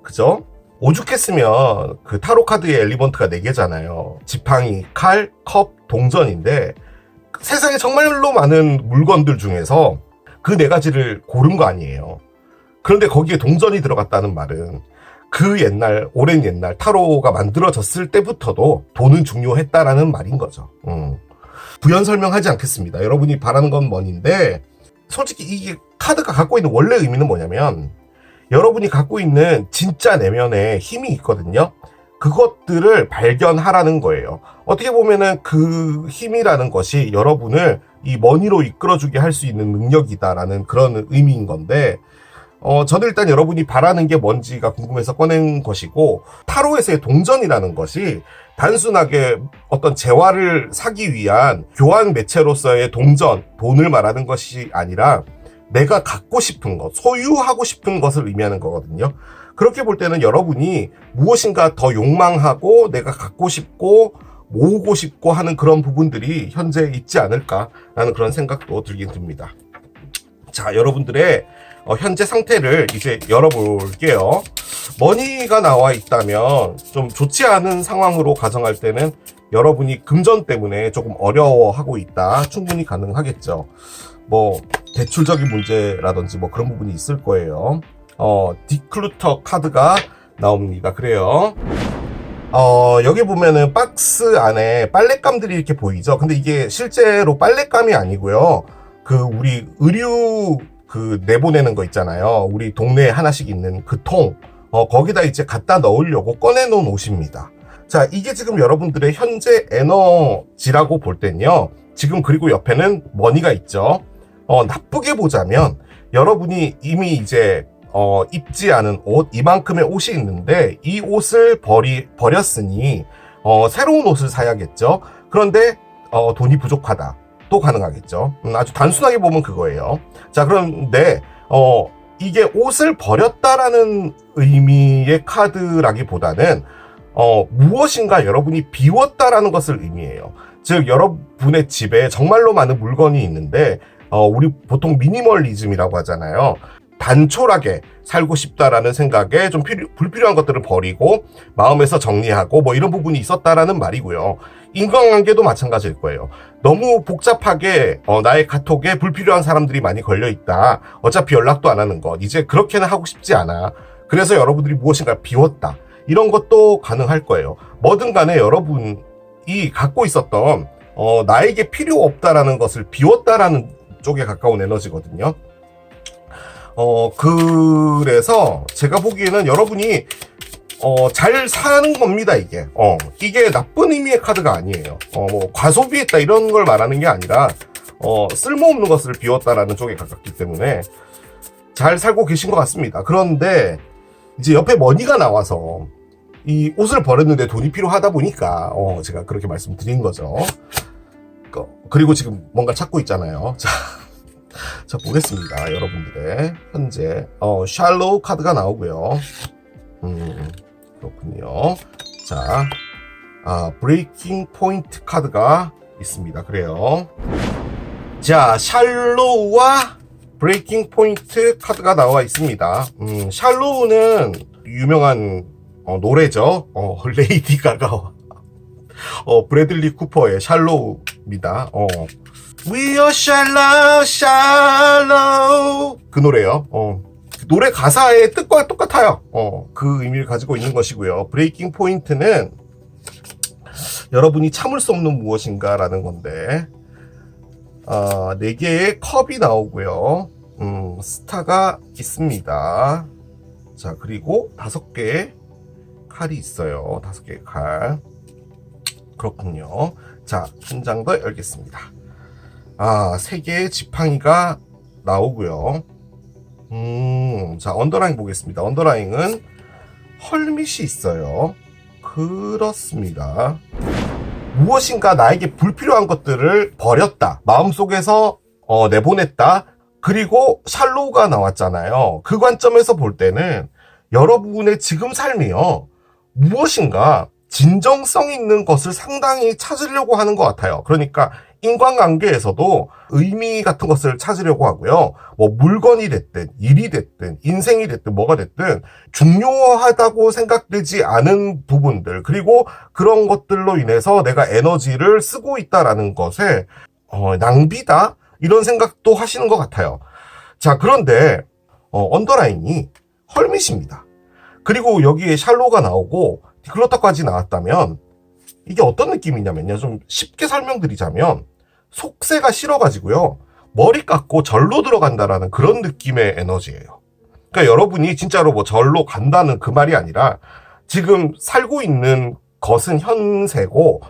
그죠? 오죽했으면 그 타로 카드의 엘리먼트가 4개잖아요. 지팡이, 칼, 컵, 동전인데 세상에 정말로 많은 물건들 중에서 그 4가지를 고른 거 아니에요. 그런데 거기에 동전이 들어갔다는 말은 그 옛날, 오랜 옛날 타로가 만들어졌을 때부터도 돈은 중요했다라는 말인 거죠. 부연 설명하지 않겠습니다. 여러분이 바라는 건 뭐인데, 솔직히 이게 카드가 갖고 있는 원래 의미는 뭐냐면, 여러분이 갖고 있는 진짜 내면에 힘이 있거든요. 그것들을 발견하라는 거예요. 어떻게 보면은 그 힘이라는 것이 여러분을 이 머니로 이끌어주게 할 수 있는 능력이다라는 그런 의미인 건데, 저는 일단 여러분이 바라는 게 뭔지가 궁금해서 꺼낸 것이고, 타로에서의 동전이라는 것이 단순하게 어떤 재화를 사기 위한 교환 매체로서의 동전, 돈을 말하는 것이 아니라 내가 갖고 싶은 것, 소유하고 싶은 것을 의미하는 거거든요. 그렇게 볼 때는 여러분이 무엇인가 더 욕망하고 내가 갖고 싶고 모으고 싶고 하는 그런 부분들이 현재 있지 않을까라는 그런 생각도 들긴 듭니다. 자, 여러분들의 현재 상태를 이제 열어볼게요. 머니가 나와 있다면 좀 좋지 않은 상황으로 가정할 때는 여러분이 금전 때문에 조금 어려워하고 있다. 충분히 가능하겠죠. 뭐 대출적인 문제라든지 뭐 그런 부분이 있을 거예요. 디클루터 카드가 나옵니다. 그래요. 여기 보면은 박스 안에 빨랫감들이 이렇게 보이죠. 근데 이게 실제로 빨랫감이 아니고요. 그 우리 의류 내보내는 거 있잖아요. 우리 동네에 하나씩 있는 그 통. 거기다 이제 갖다 넣으려고 꺼내놓은 옷입니다. 자, 이게 지금 여러분들의 현재 에너지라고 볼 땐요. 지금 그리고 옆에는 머니가 있죠. 나쁘게 보자면 여러분이 이미 이제 입지 않은 옷, 이만큼의 옷이 있는데 이 옷을 버렸으니 새로운 옷을 사야겠죠. 그런데 돈이 부족하다. 또 가능하겠죠. 아주 단순하게 보면 그거예요. 자, 그런데 이게 옷을 버렸다라는 의미의 카드라기보다는 무엇인가 여러분이 비웠다라는 것을 의미해요. 즉 여러분의 집에 정말로 많은 물건이 있는데 우리 보통 미니멀리즘이라고 하잖아요. 단촐하게 살고 싶다라는 생각에 좀 불필요한 것들을 버리고 마음에서 정리하고 뭐 이런 부분이 있었다라는 말이고요. 인간관계도 마찬가지일 거예요. 너무 복잡하게 나의 카톡에 불필요한 사람들이 많이 걸려있다. 어차피 연락도 안 하는 것. 이제 그렇게는 하고 싶지 않아. 그래서 여러분들이 무엇인가 비웠다. 이런 것도 가능할 거예요. 뭐든 간에 여러분이 갖고 있었던 나에게 필요 없다라는 것을 비웠다라는 쪽에 가까운 에너지거든요. 그래서 제가 보기에는 여러분이 잘 사는 겁니다, 이게. 이게 나쁜 의미의 카드가 아니에요. 뭐 과소비했다 이런 걸 말하는 게 아니라 쓸모없는 것을 비웠다라는 쪽에 가깝기 때문에 잘 살고 계신 것 같습니다. 그런데 이제 옆에 머니가 나와서 이 옷을 버렸는데 돈이 필요하다 보니까 제가 그렇게 말씀드린 거죠. 그리고 지금 뭔가 찾고 있잖아요. 자 보겠습니다. 여러분들의 현재 샬로우 카드가 나오고요. 그렇군요. 자, 브레이킹 포인트 카드가 있습니다. 그래요. 자, 샬로우와 브레이킹 포인트 카드가 나와 있습니다. 샬로우는 유명한 노래죠. 레이디 가가 브래들리 쿠퍼의 샬로우입니다. We are shallow, shallow. 그 노래요. 노래 가사의 뜻과 똑같아요. 그 의미를 가지고 있는 것이고요. 브레이킹 포인트는 여러분이 참을 수 없는 무엇인가라는 건데, 4개의 컵이 나오고요. 스타가 있습니다. 자, 그리고 5개의 칼이 있어요. 5개의 칼. 그렇군요. 자, 한 장 더 열겠습니다. 3개의 지팡이가 나오고요. 자, 언더라인 보겠습니다. 언더라인은 헐밋이 있어요. 그렇습니다. 무엇인가 나에게 불필요한 것들을 버렸다. 마음속에서 내보냈다. 그리고 샬로우가 나왔잖아요. 그 관점에서 볼 때는 여러분의 지금 삶이요. 무엇인가 진정성 있는 것을 상당히 찾으려고 하는 것 같아요. 그러니까 인간관계에서도 의미 같은 것을 찾으려고 하고요. 뭐 물건이 됐든 일이 됐든 인생이 됐든 뭐가 됐든 중요하다고 생각되지 않은 부분들, 그리고 그런 것들로 인해서 내가 에너지를 쓰고 있다라는 것에 낭비다 이런 생각도 하시는 것 같아요. 자, 그런데 언더라인이 헐밋입니다. 그리고 여기에 샬로가 나오고 디클러터까지 나왔다면 이게 어떤 느낌이냐면요. 좀 쉽게 설명드리자면 속세가 싫어가지고요. 머리 깎고 절로 들어간다라는 그런 느낌의 에너지예요. 그러니까 여러분이 진짜로 뭐 절로 간다는 그 말이 아니라 지금 살고 있는 것은 현세고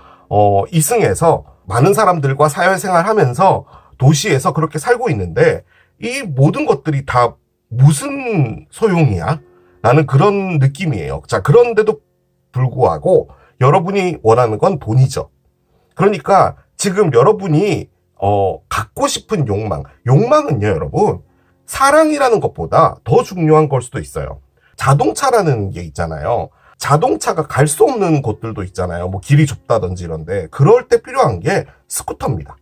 이승에서 많은 사람들과 사회생활하면서 도시에서 그렇게 살고 있는데 이 모든 것들이 다 무슨 소용이야? 라는 그런 느낌이에요. 자, 그런데도 불구하고 여러분이 원하는 건 돈이죠. 그러니까 지금 여러분이 갖고 싶은 욕망은요, 여러분, 사랑이라는 것보다 더 중요한 걸 수도 있어요. 자동차라는 게 있잖아요. 자동차가 갈 수 없는 곳들도 있잖아요. 뭐 길이 좁다든지 이런데 그럴 때 필요한 게 스쿠터입니다.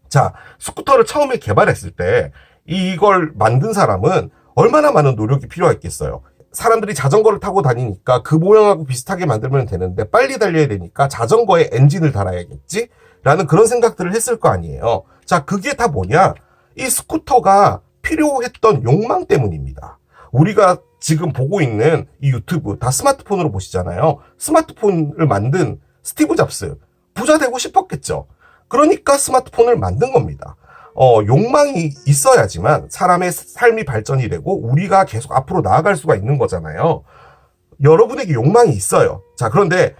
자, 스쿠터를 처음에 개발했을 때 이걸 만든 사람은 얼마나 많은 노력이 필요했겠어요. 사람들이 자전거를 타고 다니니까 그 모양하고 비슷하게 만들면 되는데 빨리 달려야 되니까 자전거에 엔진을 달아야겠지? 라는 그런 생각들을 했을 거 아니에요. 자, 그게 다 뭐냐? 이 스쿠터가 필요했던 욕망 때문입니다. 우리가 지금 보고 있는 이 유튜브 다 스마트폰으로 보시잖아요. 스마트폰을 만든 스티브 잡스, 부자 되고 싶었겠죠. 그러니까 스마트폰을 만든 겁니다. 욕망이 있어야지만 사람의 삶이 발전이 되고 우리가 계속 앞으로 나아갈 수가 있는 거잖아요. 여러분에게 욕망이 있어요. 자, 그런데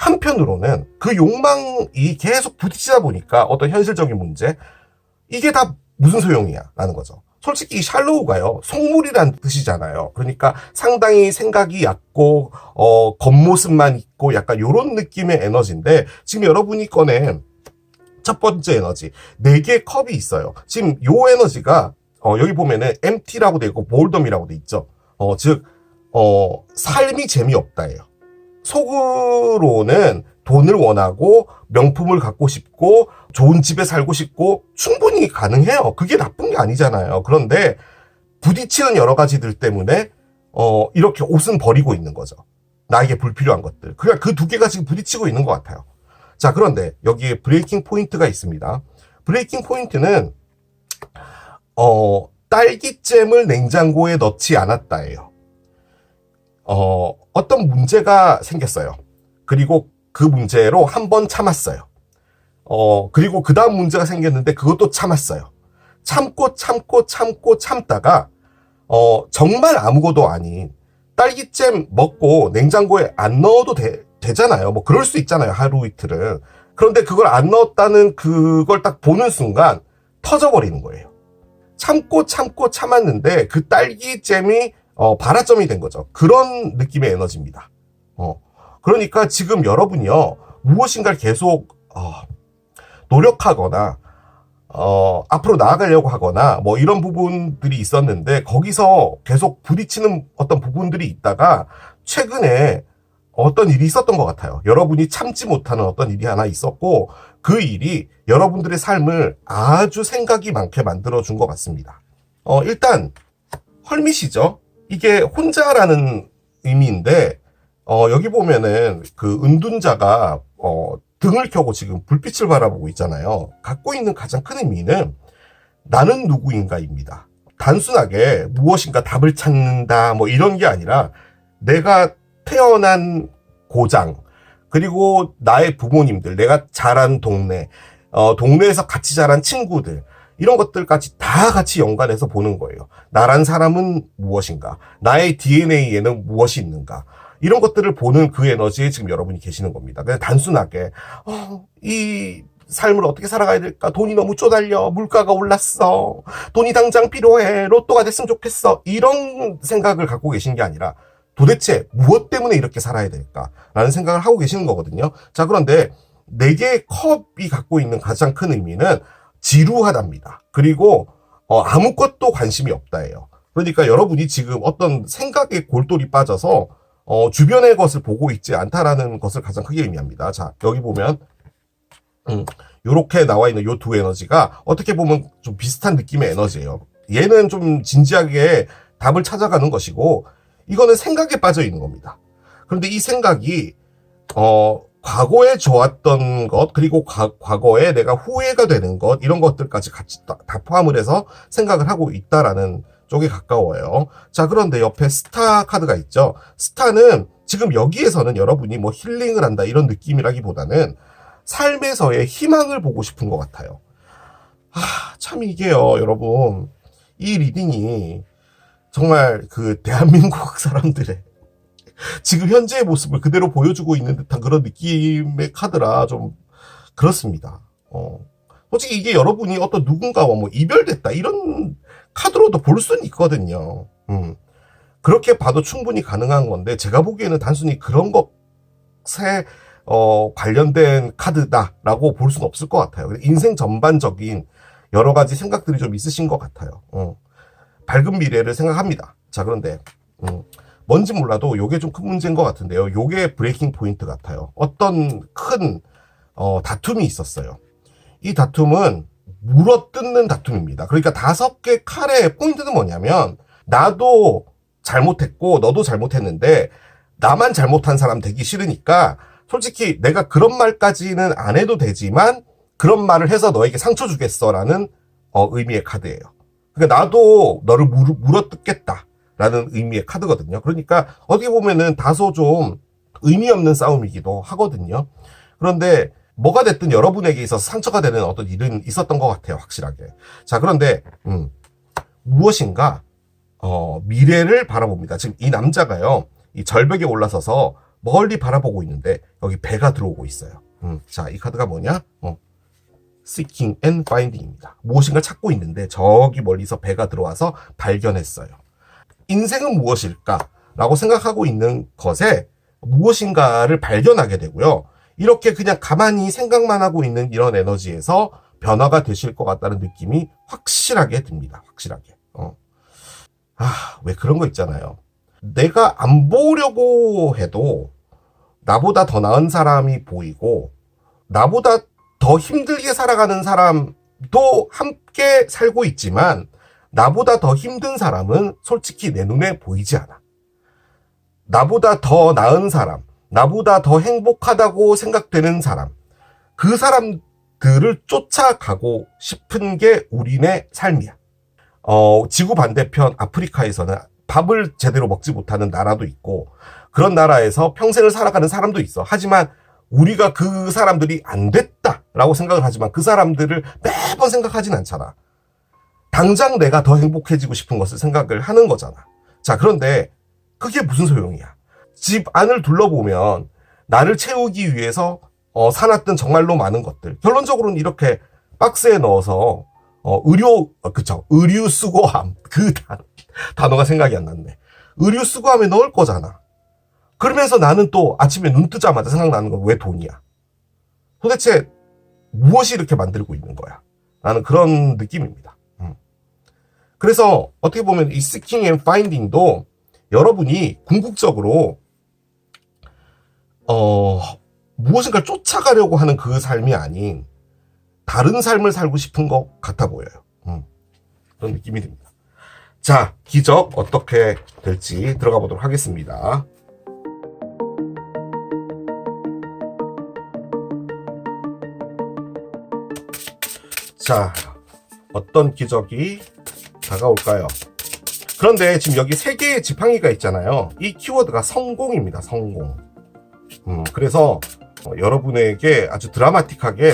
한편으로는 그 욕망이 계속 부딪히다 보니까 어떤 현실적인 문제, 이게 다 무슨 소용이야 라는 거죠. 솔직히 이 샬로우가요, 속물이란 뜻이잖아요. 그러니까 상당히 생각이 얕고 겉모습만 있고 약간 요런 느낌의 에너지인데, 지금 여러분이 꺼낸 첫 번째 에너지 4개의 컵이 있어요. 지금 요 에너지가 여기 보면은 empty라고 돼 있고 boredom이라고 돼 있죠. 즉 삶이 재미없다예요. 속으로는 돈을 원하고 명품을 갖고 싶고 좋은 집에 살고 싶고 충분히 가능해요. 그게 나쁜 게 아니잖아요. 그런데 부딪히는 여러 가지들 때문에 이렇게 옷은 버리고 있는 거죠. 나에게 불필요한 것들. 그러니까 그 2개가 지금 부딪히고 있는 것 같아요. 자, 그런데 여기에 브레이킹 포인트가 있습니다. 브레이킹 포인트는 딸기잼을 냉장고에 넣지 않았다예요. 어떤 문제가 생겼어요. 그리고 그 문제로 한번 참았어요. 그리고 그 다음 문제가 생겼는데 그것도 참았어요. 참다가 정말 아무것도 아닌 딸기잼 먹고 냉장고에 안 넣어도 되잖아요. 뭐 그럴 수 있잖아요. 하루 이틀은. 그런데 그걸 안 넣었다는 그걸 딱 보는 순간 터져버리는 거예요. 참았는데 그 딸기잼이 발화점이 된 거죠. 그런 느낌의 에너지입니다. 그러니까 지금 여러분이요, 무엇인가를 계속 노력하거나 앞으로 나아가려고 하거나 뭐 이런 부분들이 있었는데, 거기서 계속 부딪히는 어떤 부분들이 있다가 최근에 어떤 일이 있었던 것 같아요. 여러분이 참지 못하는 어떤 일이 하나 있었고, 그 일이 여러분들의 삶을 아주 생각이 많게 만들어준 것 같습니다. 일단 헐밋이죠. 이게 혼자라는 의미인데, 여기 보면은 그 은둔자가 등을 켜고 지금 불빛을 바라보고 있잖아요. 갖고 있는 가장 큰 의미는 나는 누구인가입니다. 단순하게 무엇인가 답을 찾는다 뭐 이런 게 아니라, 내가 태어난 고장, 그리고 나의 부모님들, 내가 자란 동네, 동네에서 같이 자란 친구들, 이런 것들까지 다 같이 연관해서 보는 거예요. 나란 사람은 무엇인가? 나의 DNA에는 무엇이 있는가? 이런 것들을 보는 그 에너지에 지금 여러분이 계시는 겁니다. 그냥 단순하게 이 삶을 어떻게 살아가야 될까? 돈이 너무 쪼달려. 물가가 올랐어. 돈이 당장 필요해. 로또가 됐으면 좋겠어. 이런 생각을 갖고 계신 게 아니라, 도대체 무엇 때문에 이렇게 살아야 될까라는 생각을 하고 계시는 거거든요. 자, 그런데 4개의 컵이 갖고 있는 가장 큰 의미는 지루하답니다. 그리고 아무것도 관심이 없다예요. 그러니까 여러분이 지금 어떤 생각에 골똘히 빠져서 주변의 것을 보고 있지 않다라는 것을 가장 크게 의미합니다. 자, 여기 보면 요렇게 나와 있는 요 2 에너지가 어떻게 보면 좀 비슷한 느낌의 에너지예요. 얘는 좀 진지하게 답을 찾아가는 것이고, 이거는 생각에 빠져 있는 겁니다. 그런데 이 생각이 과거에 좋았던 것, 그리고 과거에 내가 후회가 되는 것, 이런 것들까지 같이 다 포함을 해서 생각을 하고 있다라는 쪽에 가까워요. 자, 그런데 옆에 스타 카드가 있죠. 스타는 지금 여기에서는 여러분이 뭐 힐링을 한다 이런 느낌이라기보다는 삶에서의 희망을 보고 싶은 것 같아요. 참 이게요, 여러분, 이 리딩이 정말 그 대한민국 사람들의 지금 현재의 모습을 그대로 보여주고 있는 듯한 그런 느낌의 카드라 좀 그렇습니다. 솔직히 이게 여러분이 어떤 누군가와 뭐 이별됐다 이런 카드로도 볼 수는 있거든요. 그렇게 봐도 충분히 가능한 건데, 제가 보기에는 단순히 그런 것에 관련된 카드다라고 볼 수는 없을 것 같아요. 인생 전반적인 여러 가지 생각들이 좀 있으신 것 같아요. 밝은 미래를 생각합니다. 자, 그런데 뭔지 몰라도 요게 좀 큰 문제인 것 같은데요. 요게 브레이킹 포인트 같아요. 어떤 큰 다툼이 있었어요. 이 다툼은 물어뜯는 다툼입니다. 그러니까 5개 칼의 포인트는 뭐냐면, 나도 잘못했고 너도 잘못했는데 나만 잘못한 사람 되기 싫으니까 솔직히 내가 그런 말까지는 안 해도 되지만 그런 말을 해서 너에게 상처 주겠어라는 의미의 카드예요. 그러니까 나도 너를 물어뜯겠다라는 의미의 카드거든요. 그러니까 어떻게 보면은 다소 좀 의미 없는 싸움이기도 하거든요. 그런데 뭐가 됐든 여러분에게 있어서 상처가 되는 어떤 일은 있었던 것 같아요, 확실하게. 자, 그런데 무엇인가 미래를 바라봅니다. 지금 이 남자가요, 이 절벽에 올라서서 멀리 바라보고 있는데 여기 배가 들어오고 있어요. 자, 이 카드가 뭐냐? Seeking and Finding입니다. 무엇인가 찾고 있는데 저기 멀리서 배가 들어와서 발견했어요. 인생은 무엇일까? 라고 생각하고 있는 것에 무엇인가를 발견하게 되고요. 이렇게 그냥 가만히 생각만 하고 있는 이런 에너지에서 변화가 되실 것 같다는 느낌이 확실하게 듭니다. 확실하게. 왜 그런 거 있잖아요. 내가 안 보려고 해도 나보다 더 나은 사람이 보이고 나보다 더 힘들게 살아가는 사람도 함께 살고 있지만 나보다 더 힘든 사람은 솔직히 내 눈에 보이지 않아. 나보다 더 나은 사람, 나보다 더 행복하다고 생각되는 사람, 그 사람들을 쫓아가고 싶은 게 우리네 삶이야. 지구 반대편 아프리카에서는 밥을 제대로 먹지 못하는 나라도 있고 그런 나라에서 평생을 살아가는 사람도 있어. 하지만 우리가 그 사람들이 안 됐다라고 생각을 하지만 그 사람들을 매번 생각하진 않잖아. 당장 내가 더 행복해지고 싶은 것을 생각을 하는 거잖아. 자, 그런데 그게 무슨 소용이야. 집 안을 둘러보면 나를 채우기 위해서 사놨던 정말로 많은 것들. 결론적으로는 이렇게 박스에 넣어서 의류 수거함. 그 단어가 생각이 안 났네. 의류 수거함에 넣을 거잖아. 그러면서 나는 또 아침에 눈 뜨자마자 생각나는 건 왜 돈이야? 도대체 무엇이 이렇게 만들고 있는 거야? 라는 그런 느낌입니다. 그래서 어떻게 보면 이 Seeking and Finding도 여러분이 궁극적으로 무엇인가 쫓아가려고 하는 그 삶이 아닌 다른 삶을 살고 싶은 것 같아 보여요. 그런 느낌이 듭니다. 자, 기적 어떻게 될지 들어가 보도록 하겠습니다. 자, 어떤 기적이 다가올까요? 그런데 지금 여기 3개의 지팡이가 있잖아요. 이 키워드가 성공입니다. 성공. 그래서 여러분에게 아주 드라마틱하게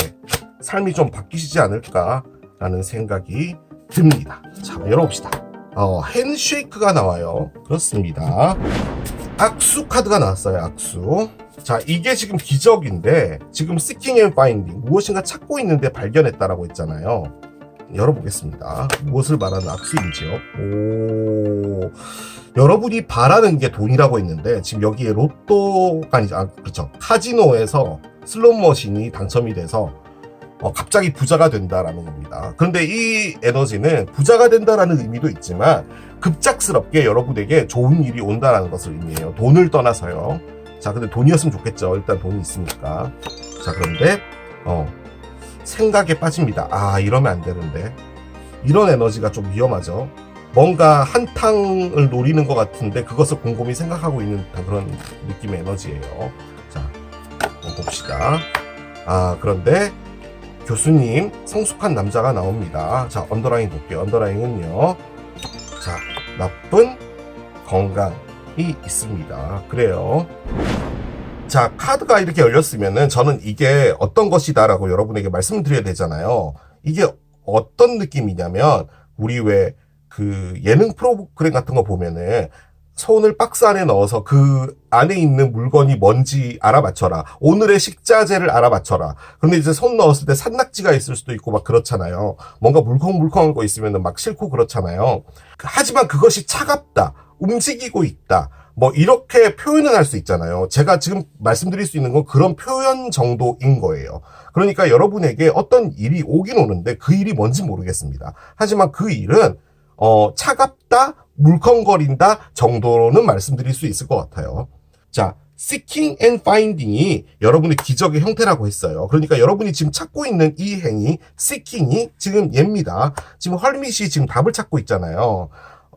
삶이 좀 바뀌시지 않을까라는 생각이 듭니다. 자, 열어봅시다. 핸쉐이크가 나와요. 그렇습니다. 악수 카드가 나왔어요. 악수. 자, 이게 지금 기적인데 지금 Seeking and Finding 무엇인가 찾고 있는데 발견했다라고 했잖아요. 열어보겠습니다. 무엇을 말하는 악수인지요? 여러분이 바라는 게 돈이라고 했는데 지금 여기에 로또가 아니죠. 그렇죠. 카지노에서 슬롯머신이 당첨이 돼서 갑자기 부자가 된다라는 겁니다. 그런데 이 에너지는 부자가 된다라는 의미도 있지만 급작스럽게 여러분에게 좋은 일이 온다라는 것을 의미해요. 돈을 떠나서요. 자, 근데 돈이었으면 좋겠죠. 일단 돈이 있으니까. 자, 그런데 생각에 빠집니다. 이러면 안 되는데. 이런 에너지가 좀 위험하죠. 뭔가 한탕을 노리는 것 같은데 그것을 곰곰이 생각하고 있는 그런 느낌의 에너지예요. 자, 봅시다. 그런데 교수님, 성숙한 남자가 나옵니다. 자, 언더라인 볼게요. 언더라인은요. 자, 나쁜 건강이 있습니다. 그래요. 자, 카드가 이렇게 열렸으면은 저는 이게 어떤 것이다라고 여러분에게 말씀드려야 되잖아요. 이게 어떤 느낌이냐면 우리 왜 그 예능 프로그램 같은 거 보면은 손을 박스 안에 넣어서 그 안에 있는 물건이 뭔지 알아맞혀라. 오늘의 식자재를 알아맞혀라. 그런데 이제 손 넣었을 때 산낙지가 있을 수도 있고 막 그렇잖아요. 뭔가 물컹물컹한 거 있으면 막 싫고 그렇잖아요. 하지만 그것이 차갑다. 움직이고 있다. 뭐 이렇게 표현은 할 수 있잖아요. 제가 지금 말씀드릴 수 있는 건 그런 표현 정도인 거예요. 그러니까 여러분에게 어떤 일이 오긴 오는데 그 일이 뭔지 모르겠습니다. 하지만 그 일은 차갑다, 물컹거린다 정도로는 말씀드릴 수 있을 것 같아요. 자, Seeking and Finding이 여러분의 기적의 형태라고 했어요. 그러니까 여러분이 지금 찾고 있는 이 행위, Seeking이 지금 얘입니다. 지금 헐밋이 지금 답을 찾고 있잖아요.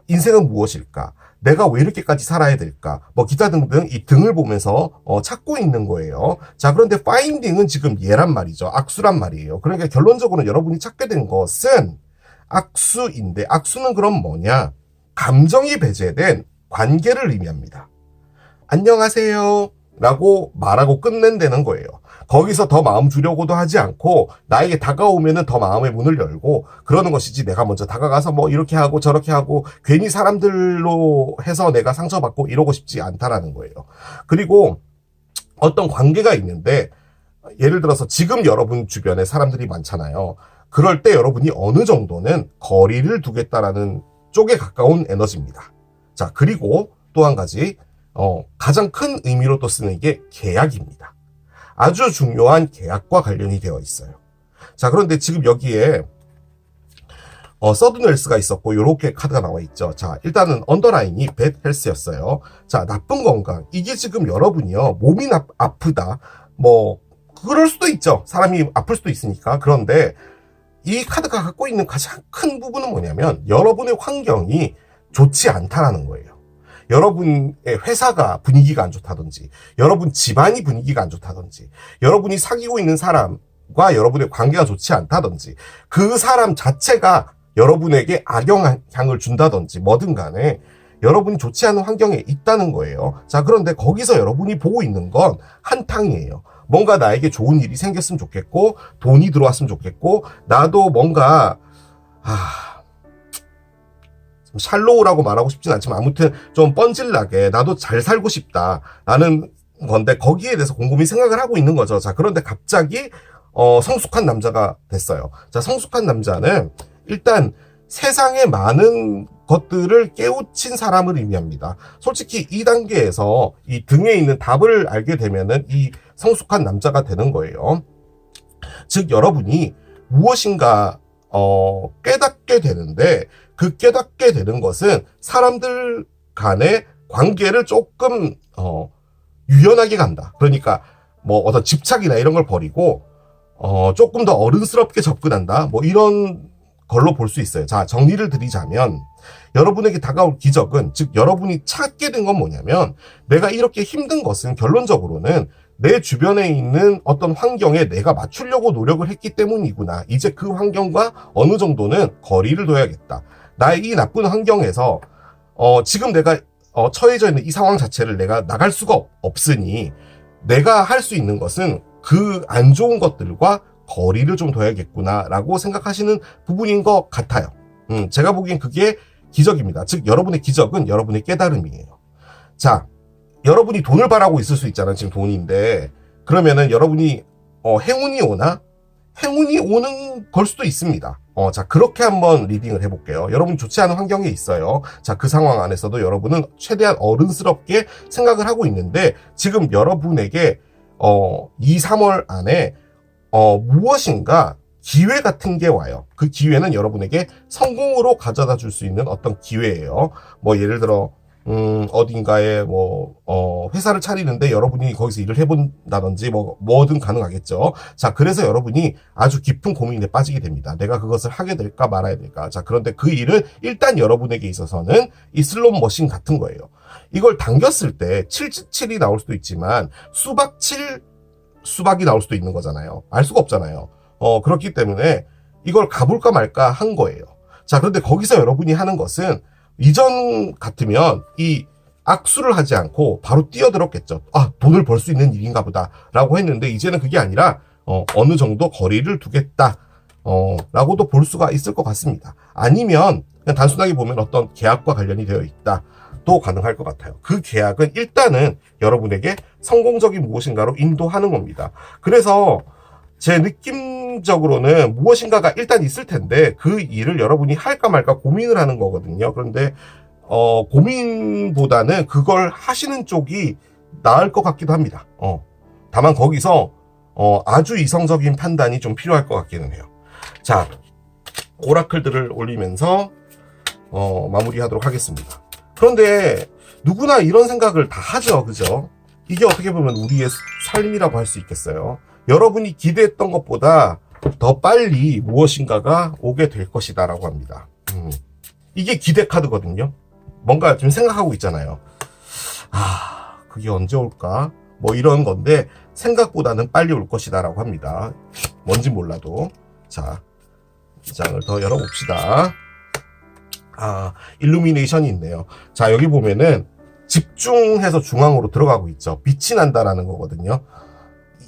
인생은 무엇일까? 내가 왜 이렇게까지 살아야 될까? 뭐 기타 등등 이 등을 보면서 찾고 있는 거예요. 자, 그런데 finding은 지금 얘란 말이죠. 악수란 말이에요. 그러니까 결론적으로 여러분이 찾게 된 것은 악수인데 악수는 그럼 뭐냐? 감정이 배제된 관계를 의미합니다. 안녕하세요 라고 말하고 끝낸다는 거예요. 거기서 더 마음 주려고도 하지 않고 나에게 다가오면은 더 마음의 문을 열고 그러는 것이지 내가 먼저 다가가서 뭐 이렇게 하고 저렇게 하고 괜히 사람들로 해서 내가 상처받고 이러고 싶지 않다라는 거예요. 그리고 어떤 관계가 있는데, 예를 들어서 지금 여러분 주변에 사람들이 많잖아요. 그럴 때 여러분이 어느 정도는 거리를 두겠다라는 쪽에 가까운 에너지입니다. 자, 그리고 또 한 가지, 가장 큰 의미로 또 쓰는 게 계약입니다. 아주 중요한 계약과 관련이 되어 있어요. 자, 그런데 지금 여기에 서든 웰스가 있었고 요렇게 카드가 나와 있죠. 자, 일단은 언더라인이 bad health였어요. 자, 나쁜 건강. 이게 지금 여러분이요, 몸이 아프다. 뭐 그럴 수도 있죠. 사람이 아플 수도 있으니까. 그런데 이 카드가 갖고 있는 가장 큰 부분은 뭐냐면 여러분의 환경이 좋지 않다라는 거예요. 여러분의 회사가 분위기가 안 좋다든지, 여러분 집안이 분위기가 안 좋다든지, 여러분이 사귀고 있는 사람과 여러분의 관계가 좋지 않다든지, 그 사람 자체가 여러분에게 악영향을 준다든지 뭐든 간에 여러분이 좋지 않은 환경에 있다는 거예요. 자, 그런데 거기서 여러분이 보고 있는 건 한탕이에요. 뭔가 나에게 좋은 일이 생겼으면 좋겠고, 돈이 들어왔으면 좋겠고, 나도 뭔가 샬로우라고 말하고 싶진 않지만 아무튼 좀 뻔질나게 나도 잘 살고 싶다라는 건데, 거기에 대해서 곰곰이 생각을 하고 있는 거죠. 자, 그런데 갑자기 성숙한 남자가 됐어요. 자, 성숙한 남자는 일단 세상의 많은 것들을 깨우친 사람을 의미합니다. 솔직히 이 단계에서 이 등에 있는 답을 알게 되면은 이 성숙한 남자가 되는 거예요. 즉, 여러분이 무엇인가 깨닫게 되는데, 그 깨닫게 되는 것은 사람들 간의 관계를 조금 유연하게 간다. 그러니까 뭐 어떤 집착이나 이런 걸 버리고 조금 더 어른스럽게 접근한다. 뭐 이런 걸로 볼 수 있어요. 자, 정리를 드리자면 여러분에게 다가올 기적은, 즉 여러분이 찾게 된 건 뭐냐면, 내가 이렇게 힘든 것은 결론적으로는 내 주변에 있는 어떤 환경에 내가 맞추려고 노력을 했기 때문이구나. 이제 그 환경과 어느 정도는 거리를 둬야겠다. 나의 이 나쁜 환경에서 지금 내가 처해져 있는 이 상황 자체를 내가 나갈 수가 없으니 내가 할 수 있는 것은 그 안 좋은 것들과 거리를 좀 둬야겠구나라고 생각하시는 부분인 것 같아요. 제가 보기엔 그게 기적입니다. 즉, 여러분의 기적은 여러분의 깨달음이에요. 자, 여러분이 돈을 바라고 있을 수 있잖아요. 지금 돈인데, 그러면은 여러분이 행운이 오나? 행운이 오는 걸 수도 있습니다. 자, 그렇게 한번 리딩을 해볼게요. 여러분 좋지 않은 환경에 있어요. 자, 그 상황 안에서도 여러분은 최대한 어른스럽게 생각을 하고 있는데, 지금 여러분에게 2, 3월 안에 무엇인가 기회 같은 게 와요. 그 기회는 여러분에게 성공으로 가져다 줄 수 있는 어떤 기회예요. 뭐 예를 들어 어딘가에 회사를 차리는데 여러분이 거기서 일을 해본다든지 뭐든 가능하겠죠. 자, 그래서 여러분이 아주 깊은 고민에 빠지게 됩니다. 내가 그것을 하게 될까 말아야 될까. 자, 그런데 그 일은 일단 여러분에게 있어서는 이 슬롯 머신 같은 거예요. 이걸 당겼을 때 777이 나올 수도 있지만 수박이 나올 수도 있는 거잖아요. 알 수가 없잖아요. 그렇기 때문에 이걸 가볼까 말까 한 거예요. 자, 그런데 거기서 여러분이 하는 것은, 이전 같으면 이 악수를 하지 않고 바로 뛰어들었겠죠. 아, 돈을 벌 수 있는 일인가 보다 라고 했는데, 이제는 그게 아니라 어느 정도 거리를 두겠다 라고도 볼 수가 있을 것 같습니다. 아니면 그냥 단순하게 보면 어떤 계약과 관련이 되어 있다 도 가능할 것 같아요. 그 계약은 일단은 여러분에게 성공적인 무엇인가로 인도하는 겁니다. 그래서 제 느낌적으로는 무엇인가가 일단 있을 텐데 그 일을 여러분이 할까 말까 고민을 하는 거거든요. 그런데 고민보다는 그걸 하시는 쪽이 나을 것 같기도 합니다. 다만 거기서 아주 이성적인 판단이 좀 필요할 것 같기는 해요. 자, 오라클들을 올리면서 마무리하도록 하겠습니다. 그런데 누구나 이런 생각을 다 하죠. 그죠? 이게 어떻게 보면 우리의 삶이라고 할 수 있겠어요. 여러분이 기대했던 것보다 더 빨리 무엇인가가 오게 될 것이다 라고 합니다. 이게 기대 카드거든요. 뭔가 좀 생각하고 있잖아요. 그게 언제 올까? 뭐 이런 건데 생각보다는 빨리 올 것이다 라고 합니다. 뭔지 몰라도. 자, 이 장을 더 열어봅시다. 일루미네이션이 있네요. 자, 여기 보면은 집중해서 중앙으로 들어가고 있죠. 빛이 난다라는 거거든요.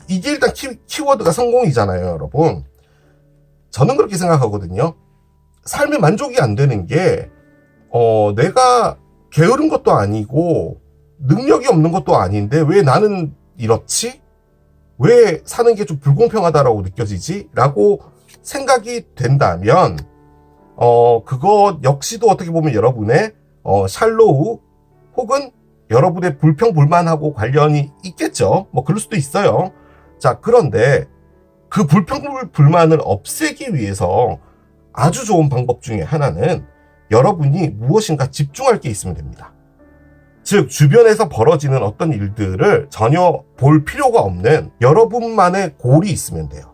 이게 일단 키워드가 성공이잖아요, 여러분. 저는 그렇게 생각하거든요. 삶에 만족이 안 되는 게 내가 게으른 것도 아니고 능력이 없는 것도 아닌데 왜 나는 이렇지? 왜 사는 게 좀 불공평하다라고 느껴지지? 라고 생각이 된다면 그거 역시도 어떻게 보면 여러분의 샬로우 혹은 여러분의 불평불만하고 관련이 있겠죠. 뭐 그럴 수도 있어요. 자, 그런데 그 불평불만을 없애기 위해서 아주 좋은 방법 중에 하나는 여러분이 무엇인가 집중할 게 있으면 됩니다. 즉 주변에서 벌어지는 어떤 일들을 전혀 볼 필요가 없는 여러분만의 골이 있으면 돼요.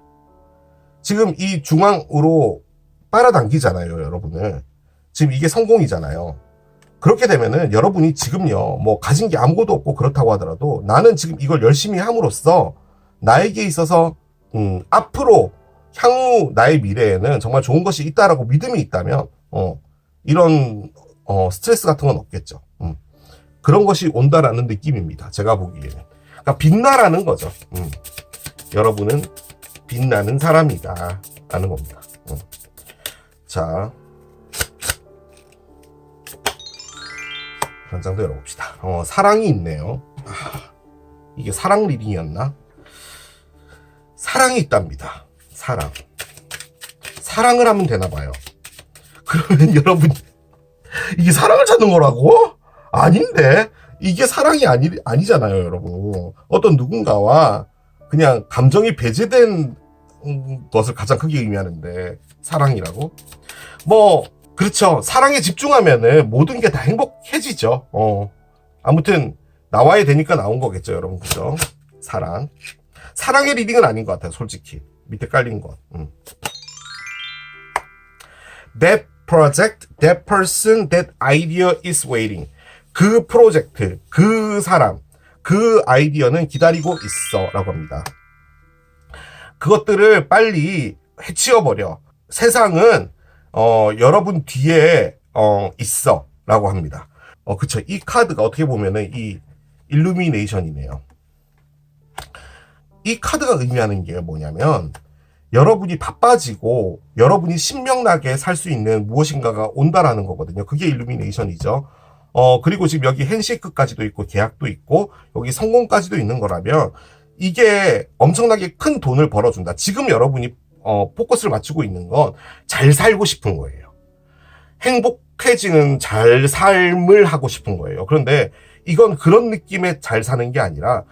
지금 이 중앙으로 빨아당기잖아요, 여러분을. 지금 이게 성공이잖아요. 그렇게 되면은 여러분이 지금요, 뭐 가진 게 아무것도 없고 그렇다고 하더라도 나는 지금 이걸 열심히 함으로써 나에게 있어서 앞으로 향후 나의 미래에는 정말 좋은 것이 있다라고 믿음이 있다면 이런 스트레스 같은 건 없겠죠. 그런 것이 온다라는 느낌입니다. 제가 보기에는. 그러니까 빛나라는 거죠. 여러분은 빛나는 사람이다 라는 겁니다. 자, 현장도 열어봅시다. 사랑이 있네요. 이게 사랑 리딩이었나? 사랑이 있답니다. 사랑을 하면 되나봐요. 그러면 여러분 이게 사랑을 찾는 거라고? 아닌데 이게 사랑이 아니잖아요, 여러분. 어떤 누군가와 그냥 감정이 배제된 것을 가장 크게 의미하는데 사랑이라고? 뭐 그렇죠. 사랑에 집중하면은 모든 게 다 행복해지죠. 아무튼 나와야 되니까 나온 거겠죠, 여러분. 그죠? 사랑의 리딩은 아닌 것 같아요, 솔직히. 밑에 깔린 것. That project, that person, that idea is waiting. 그 프로젝트, 그 사람, 그 아이디어는 기다리고 있어 라고 합니다. 그것들을 빨리 해치워버려. 세상은 여러분 뒤에 있어 라고 합니다. 그쵸. 이 카드가 어떻게 보면은 이 일루미네이션이네요. 이 카드가 의미하는 게 뭐냐면 여러분이 바빠지고 여러분이 신명나게 살 수 있는 무엇인가가 온다라는 거거든요. 그게 일루미네이션이죠. 그리고 지금 여기 핸쉐이크까지도 있고 계약도 있고 여기 성공까지도 있는 거라면 이게 엄청나게 큰 돈을 벌어준다. 지금 여러분이 포커스를 맞추고 있는 건 잘 살고 싶은 거예요. 행복해지는 잘 삶을 하고 싶은 거예요. 그런데 이건 그런 느낌의 잘 사는 게 아니라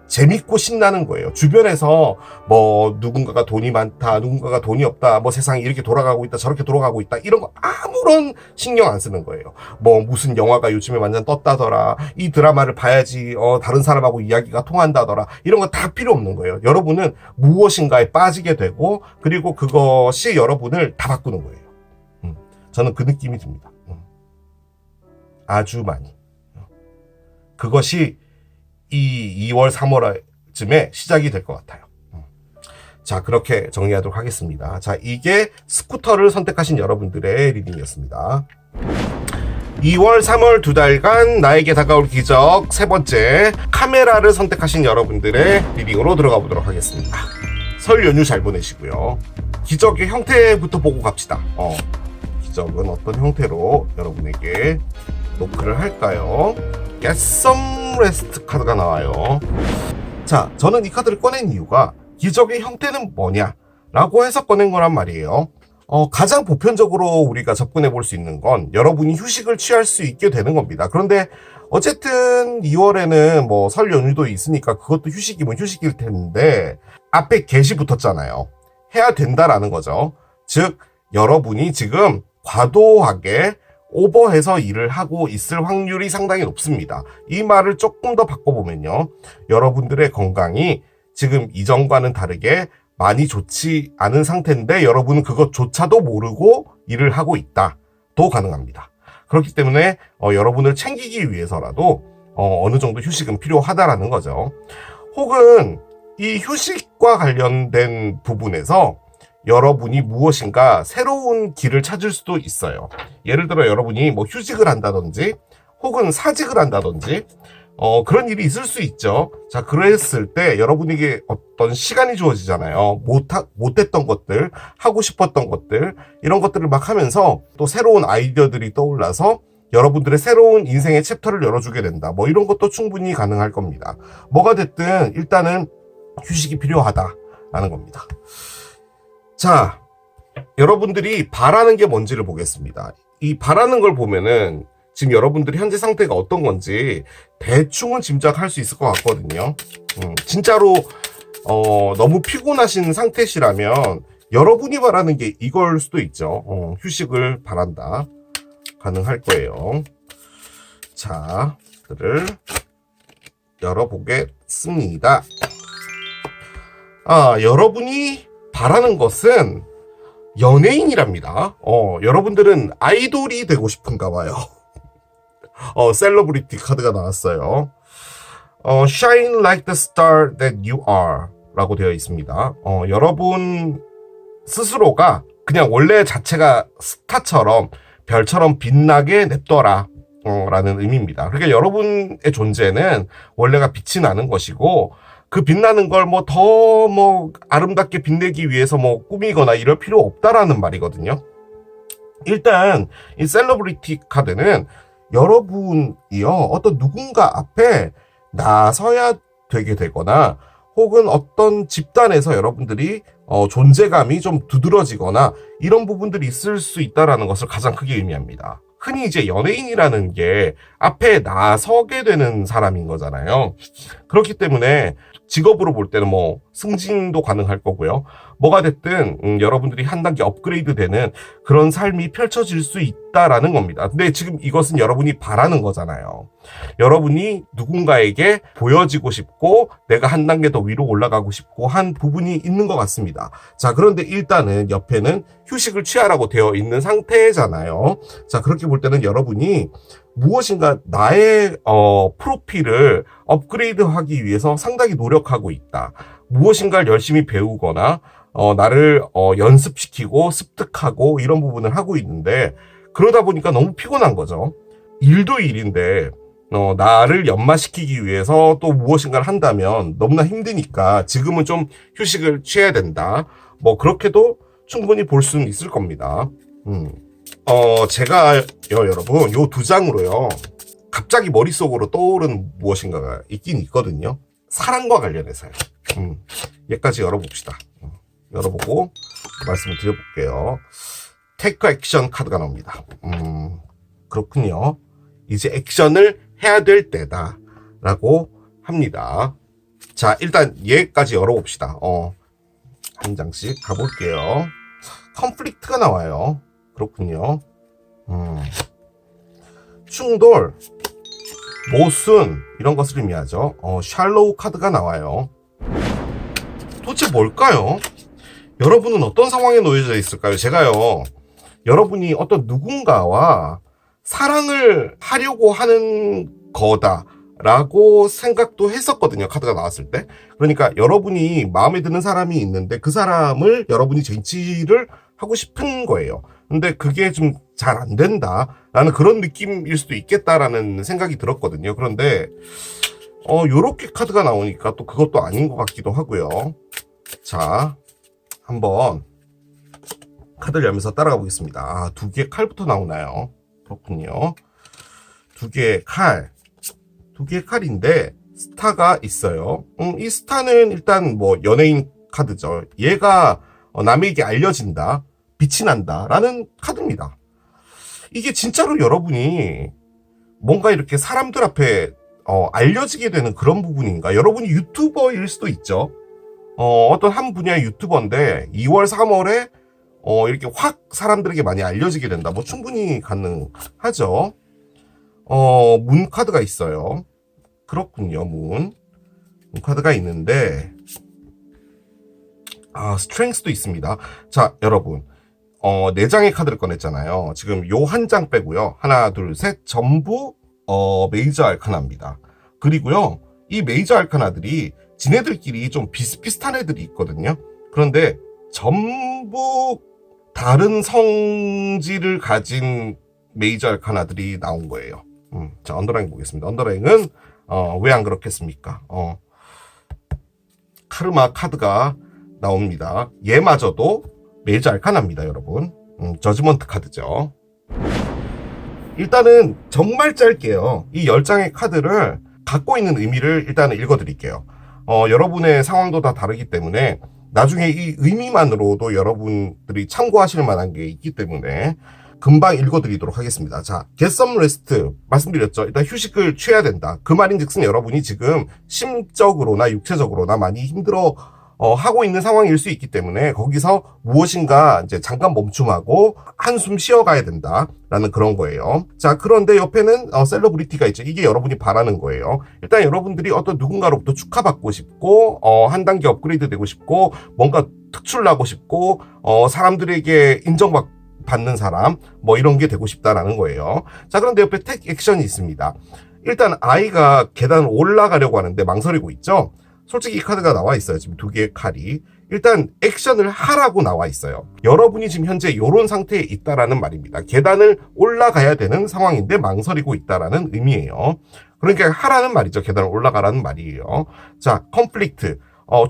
재밌고 신나는 거예요. 주변에서 뭐 누군가가 돈이 많다, 누군가가 돈이 없다, 뭐 세상이 이렇게 돌아가고 있다, 저렇게 돌아가고 있다, 이런 거 아무런 신경 안 쓰는 거예요. 뭐 무슨 영화가 요즘에 완전 떴다더라, 이 드라마를 봐야지 다른 사람하고 이야기가 통한다더라, 이런 거 다 필요 없는 거예요. 여러분은 무엇인가에 빠지게 되고 그리고 그것이 여러분을 다 바꾸는 거예요. 저는 그 느낌이 듭니다. 아주 많이. 그것이 이 2월, 3월쯤에 시작이 될 것 같아요. 자, 그렇게 정리하도록 하겠습니다. 자, 이게 스쿠터를 선택하신 여러분들의 리딩이었습니다. 2월, 3월 두 달간 나에게 다가올 기적 세 번째, 카메라를 선택하신 여러분들의 리딩으로 들어가 보도록 하겠습니다. 설 연휴 잘 보내시고요. 기적의 형태부터 보고 갑시다. 기적은 어떤 형태로 여러분에게 노크를 할까요? Get some rest 카드가 나와요. 자, 저는 이 카드를 꺼낸 이유가 기적의 형태는 뭐냐 라고 해서 꺼낸 거란 말이에요. 가장 보편적으로 우리가 접근해 볼 수 있는 건 여러분이 휴식을 취할 수 있게 되는 겁니다. 그런데 어쨌든 2월에는 뭐 설 연휴도 있으니까 그것도 휴식이면 휴식일 텐데 앞에 get이 붙었잖아요. 해야 된다라는 거죠. 즉 여러분이 지금 과도하게 오버해서 일을 하고 있을 확률이 상당히 높습니다. 이 말을 조금 더 바꿔보면요. 여러분들의 건강이 지금 이전과는 다르게 많이 좋지 않은 상태인데 여러분은 그것조차도 모르고 일을 하고 있다도 가능합니다. 그렇기 때문에 여러분을 챙기기 위해서라도 어느 정도 휴식은 필요하다라는 거죠. 혹은 이 휴식과 관련된 부분에서 여러분이 무엇인가 새로운 길을 찾을 수도 있어요. 예를 들어 여러분이 뭐 휴직을 한다든지 혹은 사직을 한다든지 그런 일이 있을 수 있죠. 자, 그랬을 때 여러분에게 어떤 시간이 주어지잖아요. 못했던 것들, 하고 싶었던 것들, 이런 것들을 막 하면서 또 새로운 아이디어들이 떠올라서 여러분들의 새로운 인생의 챕터를 열어주게 된다. 뭐 이런 것도 충분히 가능할 겁니다. 뭐가 됐든 일단은 휴식이 필요하다라는 겁니다. 자, 여러분들이 바라는 게 뭔지를 보겠습니다. 이 바라는 걸 보면은 지금 여러분들이 현재 상태가 어떤 건지 대충은 짐작할 수 있을 것 같거든요. 진짜로 너무 피곤하신 상태시라면 여러분이 바라는 게 이걸 수도 있죠. 휴식을 바란다. 가능할 거예요. 자, 들을 열어보겠습니다. 여러분이 바라는 것은 연예인이랍니다. 여러분들은 아이돌이 되고 싶은가 봐요. 셀러브리티 카드가 나왔어요. Shine like the star that you are 라고 되어 있습니다. 여러분 스스로가 그냥 원래 자체가 스타처럼 별처럼 빛나게 냅둬라 라는 의미입니다. 그러니까 여러분의 존재는 원래가 빛이 나는 것이고 그 빛나는 걸 더 아름답게 빛내기 위해서 꾸미거나 이럴 필요 없다라는 말이거든요. 일단 이 셀러브리티 카드는 여러분이요 어떤 누군가 앞에 나서야 되게 되거나 혹은 어떤 집단에서 여러분들이 존재감이 좀 두드러지거나 이런 부분들이 있을 수 있다라는 것을 가장 크게 의미합니다. 흔히 이제 연예인이라는 게 앞에 나서게 되는 사람인 거잖아요. 그렇기 때문에 직업으로 볼 때는 승진도 가능할 거고요. 뭐가 됐든 여러분들이 한 단계 업그레이드 되는 그런 삶이 펼쳐질 수 있다라는 겁니다. 근데 지금 이것은 여러분이 바라는 거잖아요. 여러분이 누군가에게 보여지고 싶고 내가 한 단계 더 위로 올라가고 싶고 한 부분이 있는 것 같습니다. 자, 그런데 일단은 옆에는 휴식을 취하라고 되어 있는 상태잖아요. 자, 그렇게 볼 때는 여러분이 무엇인가 나의 프로필을 업그레이드하기 위해서 상당히 노력하고 있다. 무엇인가를 열심히 배우거나 나를 연습시키고 습득하고 이런 부분을 하고 있는데 그러다 보니까 너무 피곤한 거죠. 일도 일인데 나를 연마시키기 위해서 또 무엇인가를 한다면 너무나 힘드니까 지금은 좀 휴식을 취해야 된다. 그렇게도 충분히 볼 수는 있을 겁니다. 제가 여러분 요 두 장으로요 갑자기 머릿속으로 떠오른 무엇인가가 있긴 있거든요. 사랑과 관련해서요. 얘까지 열어봅시다. 열어보고 말씀을 드려볼게요. 테이크 액션 카드가 나옵니다. 그렇군요. 이제 액션을 해야 될 때다 라고 합니다. 자, 일단 얘까지 열어봅시다. 한 장씩 가볼게요. 컨플릭트가 나와요. 그렇군요. 충돌, 모순 이런 것을 의미하죠. 샬로우 카드가 나와요. 도대체 뭘까요? 여러분은 어떤 상황에 놓여져 있을까요? 제가요, 여러분이 어떤 누군가와 사랑을 하려고 하는 거다라고 생각도 했었거든요. 카드가 나왔을 때. 그러니까 여러분이 마음에 드는 사람이 있는데 그 사람을 여러분이 쟁취를 하고 싶은 거예요. 근데 그게 좀 잘 안 된다라는 그런 느낌일 수도 있겠다라는 생각이 들었거든요. 그런데 요렇게 카드가 나오니까 또 그것도 아닌 것 같기도 하고요. 자, 한번 카드를 열면서 따라가 보겠습니다. 두 개의 칼부터 나오나요? 그렇군요. 두 개의 칼. 두 개의 칼인데 스타가 있어요. 이 스타는 일단 연예인 카드죠. 얘가 남에게 알려진다, 빛이 난다 라는 카드입니다. 이게 진짜로 여러분이 뭔가 이렇게 사람들 앞에 알려지게 되는 그런 부분인가? 여러분이 유튜버일 수도 있죠. 어떤 한 분야의 유튜버인데 2월, 3월에 이렇게 확 사람들에게 많이 알려지게 된다. 충분히 가능하죠. 문 카드가 있어요. 그렇군요. 문 카드가 있는데 스트렝스도 있습니다. 자, 여러분. 4장의 카드를 꺼냈잖아요. 지금 요 한 장 빼고요. 하나, 둘, 셋 전부 메이저 알카나입니다. 그리고요. 이 메이저 알카나들이 지네들끼리 좀 비슷비슷한 애들이 있거든요. 그런데 전부 다른 성질을 가진 메이저 알카나들이 나온 거예요. 자, 언더라인 보겠습니다. 언더라인은 왜 안 그렇겠습니까? 카르마 카드가 나옵니다. 얘마저도 메이저 알카나입니다, 여러분. 저지먼트 카드죠. 일단은 정말 짧게요. 이 10장의 카드를 갖고 있는 의미를 일단은 읽어드릴게요. 여러분의 상황도 다 다르기 때문에 나중에 이 의미만으로도 여러분들이 참고하실 만한 게 있기 때문에 금방 읽어드리도록 하겠습니다. 자, get some rest 말씀드렸죠. 일단 휴식을 취해야 된다. 그 말인즉슨 여러분이 지금 심적으로나 육체적으로나 많이 힘들어 하고 있는 상황일 수 있기 때문에 거기서 무엇인가 이제 잠깐 멈춤하고 한숨 쉬어가야 된다라는 그런 거예요. 자, 그런데 옆에는 셀러브리티가 있죠. 이게 여러분이 바라는 거예요. 일단 여러분들이 어떤 누군가로부터 축하받고 싶고 한 단계 업그레이드 되고 싶고 뭔가 특출나고 싶고 사람들에게 인정받는 사람 뭐 이런 게 되고 싶다라는 거예요. 자, 그런데 옆에 택 액션이 있습니다. 일단 아이가 계단을 올라가려고 하는데 망설이고 있죠. 솔직히 이 카드가 나와 있어요. 지금 두 개의 칼이. 일단 액션을 하라고 나와 있어요. 여러분이 지금 현재 이런 상태에 있다라는 말입니다. 계단을 올라가야 되는 상황인데 망설이고 있다라는 의미예요. 그러니까 하라는 말이죠. 계단을 올라가라는 말이에요. 자, 컨플릭트,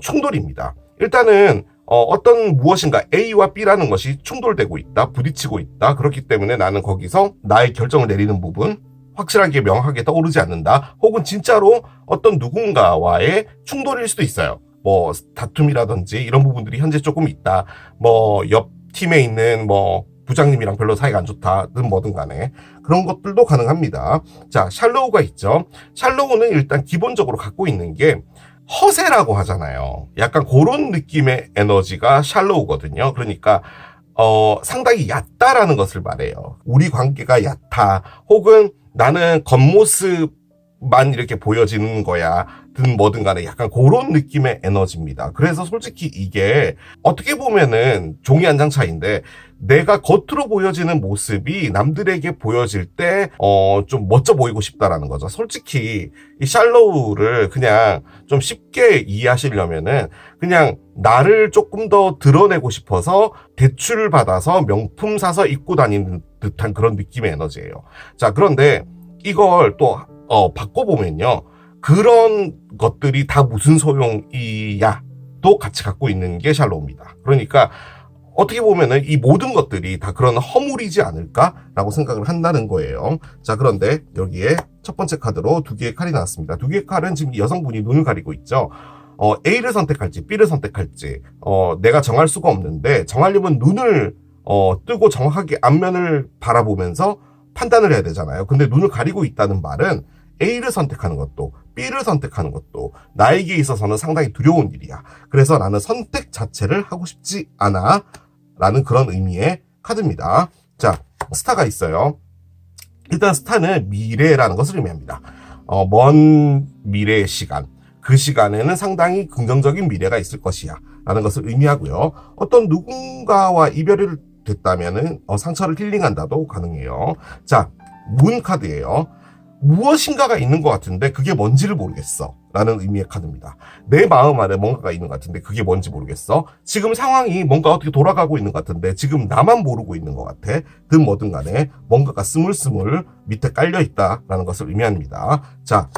충돌입니다. 일단은 어떤 무엇인가 A와 B라는 것이 충돌되고 있다, 부딪히고 있다. 그렇기 때문에 나는 거기서 나의 결정을 내리는 부분 확실하게 명확하게 떠오르지 않는다. 혹은 진짜로 어떤 누군가와의 충돌일 수도 있어요. 뭐 다툼이라든지 이런 부분들이 현재 조금 있다. 뭐 옆 팀에 있는 뭐 부장님이랑 별로 사이가 안 좋다든 뭐든 간에 그런 것들도 가능합니다. 자, 샬로우가 있죠. 샬로우는 일단 기본적으로 갖고 있는 게 허세라고 하잖아요. 약간 그런 느낌의 에너지가 샬로우거든요. 그러니까 상당히 얕다라는 것을 말해요. 우리 관계가 얕다. 혹은 나는 겉모습만 이렇게 보여지는 거야. 든 뭐든 간에 약간 그런 느낌의 에너지입니다. 그래서 솔직히 이게 어떻게 보면은 종이 한 장 차이인데 내가 겉으로 보여지는 모습이 남들에게 보여질 때 좀 멋져 보이고 싶다라는 거죠. 솔직히 이 샬로우를 그냥 좀 쉽게 이해하시려면은 그냥 나를 조금 더 드러내고 싶어서 대출을 받아서 명품 사서 입고 다니는 듯한 그런 느낌의 에너지예요. 자, 그런데 이걸 또 바꿔보면요. 그런 것들이 다 무슨 소용이야 또 같이 갖고 있는 게 샬로우입니다. 그러니까 어떻게 보면은 이 모든 것들이 다 그런 허물이지 않을까라고 생각을 한다는 거예요. 자, 그런데 여기에 첫 번째 카드로 두 개의 칼이 나왔습니다. 두 개의 칼은 지금 여성분이 눈을 가리고 있죠. A를 선택할지 B를 선택할지 내가 정할 수가 없는데 정하려면 눈을 뜨고 정확하게 앞면을 바라보면서 판단을 해야 되잖아요. 근데 눈을 가리고 있다는 말은 A를 선택하는 것도 B를 선택하는 것도 나에게 있어서는 상당히 두려운 일이야. 그래서 나는 선택 자체를 하고 싶지 않아 라는 그런 의미의 카드입니다. 자, 스타가 있어요. 일단 스타는 미래라는 것을 의미합니다. 먼 미래의 시간, 그 시간에는 상당히 긍정적인 미래가 있을 것이야 라는 것을 의미하고요. 어떤 누군가와 이별이 됐다면은 상처를 힐링한다도 가능해요. 자, 문 카드예요. 무엇인가가 있는 것 같은데 그게 뭔지를 모르겠어 라는 의미의 카드입니다. 내 마음 안에 뭔가가 있는 것 같은데 그게 뭔지 모르겠어. 지금 상황이 뭔가 어떻게 돌아가고 있는 것 같은데 지금 나만 모르고 있는 것 같아. 든 뭐든 간에 뭔가가 스물스물 밑에 깔려있다 라는 것을 의미합니다. 자,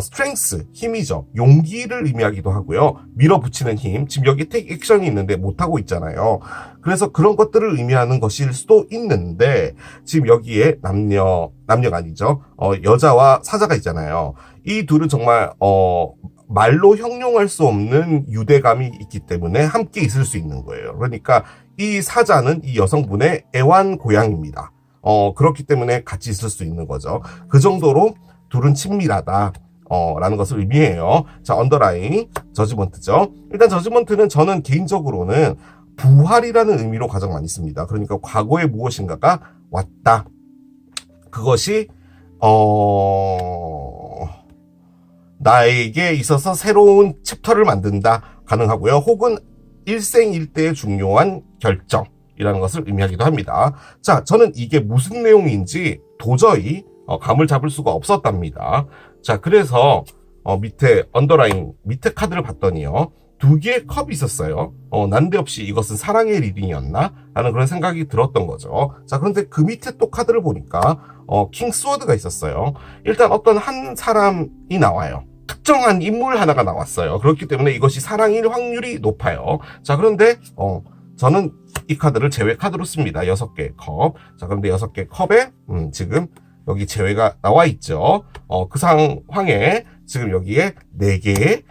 스트렝스, 힘이죠. 용기를 의미하기도 하고요. 밀어붙이는 힘. 지금 여기 택 액션이 있는데 못하고 있잖아요. 그래서 그런 것들을 의미하는 것일 수도 있는데 지금 여기에 남녀가 아니죠. 여자와 사자가 있잖아요. 이 둘은 정말 말로 형용할 수 없는 유대감이 있기 때문에 함께 있을 수 있는 거예요. 그러니까 이 사자는 이 여성분의 애완고양입니다. 그렇기 때문에 같이 있을 수 있는 거죠. 그 정도로 둘은 친밀하다. 라는 것을 의미해요. 자, 언더라인, 저지먼트죠. 일단 저지먼트는 저는 개인적으로는 부활이라는 의미로 가장 많이 씁니다. 그러니까 과거에 무엇인가가 왔다. 그것이, 나에게 있어서 새로운 챕터를 만든다. 가능하고요. 혹은 일생일대의 중요한 결정이라는 것을 의미하기도 합니다. 자, 저는 이게 무슨 내용인지 도저히 감을 잡을 수가 없었답니다. 자, 그래서 밑에 언더라인 밑에 카드를 봤더니요. 두 개의 컵이 있었어요. 난데없이 이것은 사랑의 리딩이었나? 라는 그런 생각이 들었던 거죠. 자, 그런데 그 밑에 또 카드를 보니까 킹 스워드가 있었어요. 일단 어떤 한 사람이 나와요. 특정한 인물 하나가 나왔어요. 그렇기 때문에 이것이 사랑일 확률이 높아요. 자, 그런데 저는 이 카드를 제외 카드로 씁니다. 6개의 컵. 자, 그런데 6개의 컵에 지금 여기 제외가 나와 있죠. 그 상황에 지금 여기에 4개의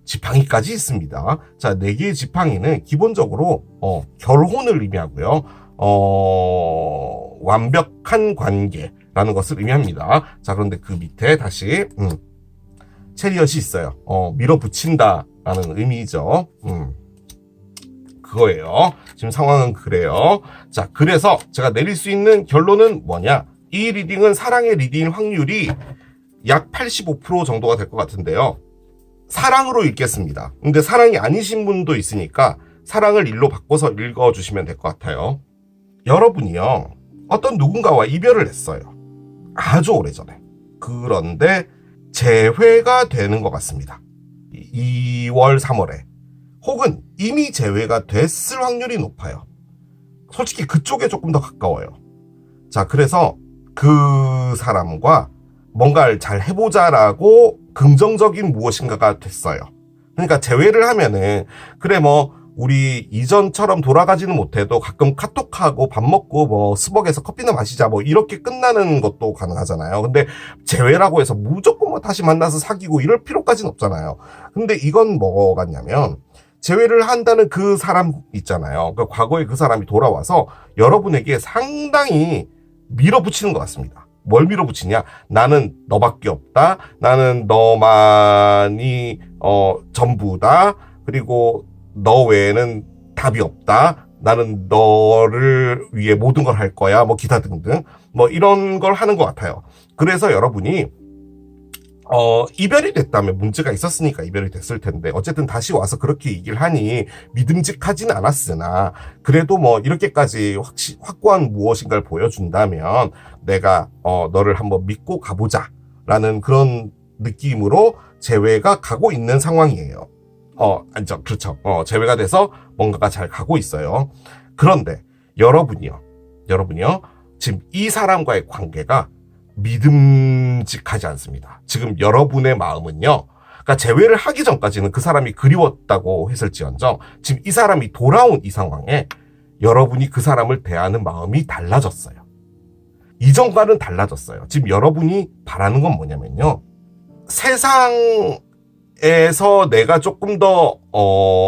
지팡이까지 있습니다. 자, 4개의 지팡이는 기본적으로 결혼을 의미하고요. 완벽한 관계라는 것을 의미합니다. 자, 그런데 그 밑에 다시 체리엇이 있어요. 밀어붙인다라는 의미죠. 그거예요. 지금 상황은 그래요. 자, 그래서 제가 내릴 수 있는 결론은 뭐냐? 이 리딩은 사랑의 리딩 확률이 약 85% 정도가 될 것 같은데요. 사랑으로 읽겠습니다. 근데 사랑이 아니신 분도 있으니까 사랑을 일로 바꿔서 읽어주시면 될 것 같아요. 여러분이요, 어떤 누군가와 이별을 했어요. 아주 오래전에. 그런데 재회가 되는 것 같습니다. 2월, 3월에. 혹은 이미 재회가 됐을 확률이 높아요. 솔직히 그쪽에 조금 더 가까워요. 자, 그래서 그 사람과 뭔가를 잘 해보자라고 긍정적인 무엇인가가 됐어요. 그러니까 재회를 하면은 그래 뭐 우리 이전처럼 돌아가지는 못해도 가끔 카톡하고 밥 먹고 뭐 스벅에서 커피나 마시자 뭐 이렇게 끝나는 것도 가능하잖아요. 근데 재회라고 해서 무조건 뭐 다시 만나서 사귀고 이럴 필요까지는 없잖아요. 근데 이건 뭐 같냐면 재회를 한다는 그 사람 있잖아요. 그 과거에 그 사람이 돌아와서 여러분에게 상당히 밀어붙이는 것 같습니다. 뭘 밀어붙이냐? 나는 너밖에 없다. 나는 너만이 전부다. 그리고 너 외에는 답이 없다. 나는 너를 위해 모든 걸 할 거야. 뭐 기타 등등 뭐 이런 걸 하는 것 같아요. 그래서 여러분이 이별이 됐다면 문제가 있었으니까 이별이 됐을 텐데 어쨌든 다시 와서 그렇게 얘기를 하니 믿음직하진 않았으나 그래도 뭐 이렇게까지 확고한 무엇인가를 보여준다면 내가 너를 한번 믿고 가보자 라는 그런 느낌으로 재회가 가고 있는 상황이에요. 아니죠. 그렇죠. 재회가 돼서 뭔가가 잘 가고 있어요. 그런데 여러분이요. 지금 이 사람과의 관계가 믿음직하지 않습니다. 지금 여러분의 마음은요. 그러니까 재회를 하기 전까지는 그 사람이 그리웠다고 했을지언정 지금 이 사람이 돌아온 이 상황에 여러분이 그 사람을 대하는 마음이 달라졌어요. 이전과는 달라졌어요. 지금 여러분이 바라는 건 뭐냐면요. 세상에서 내가 조금 더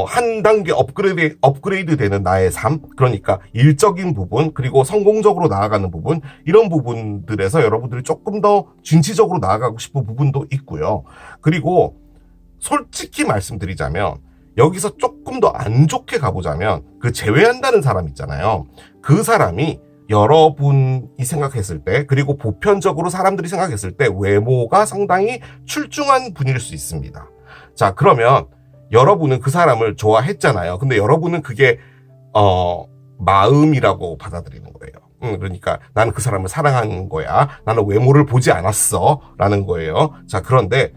한 단계 업그레이드 되는 나의 삶, 그러니까 일적인 부분 그리고 성공적으로 나아가는 부분, 이런 부분들에서 여러분들이 조금 더 진취적으로 나아가고 싶은 부분도 있고요. 그리고 솔직히 말씀드리자면 여기서 조금 더 안 좋게 가보자면 그 제외한다는 사람 있잖아요. 그 사람이 여러분이 생각했을 때, 그리고 보편적으로 사람들이 생각했을 때 외모가 상당히 출중한 분일 수 있습니다. 자, 그러면 여러분은 그 사람을 좋아했잖아요. 근데 여러분은 그게 마음이라고 받아들이는 거예요. 그러니까 나는 그 사람을 사랑하는 거야. 나는 외모를 보지 않았어 라는 거예요. 자, 그런데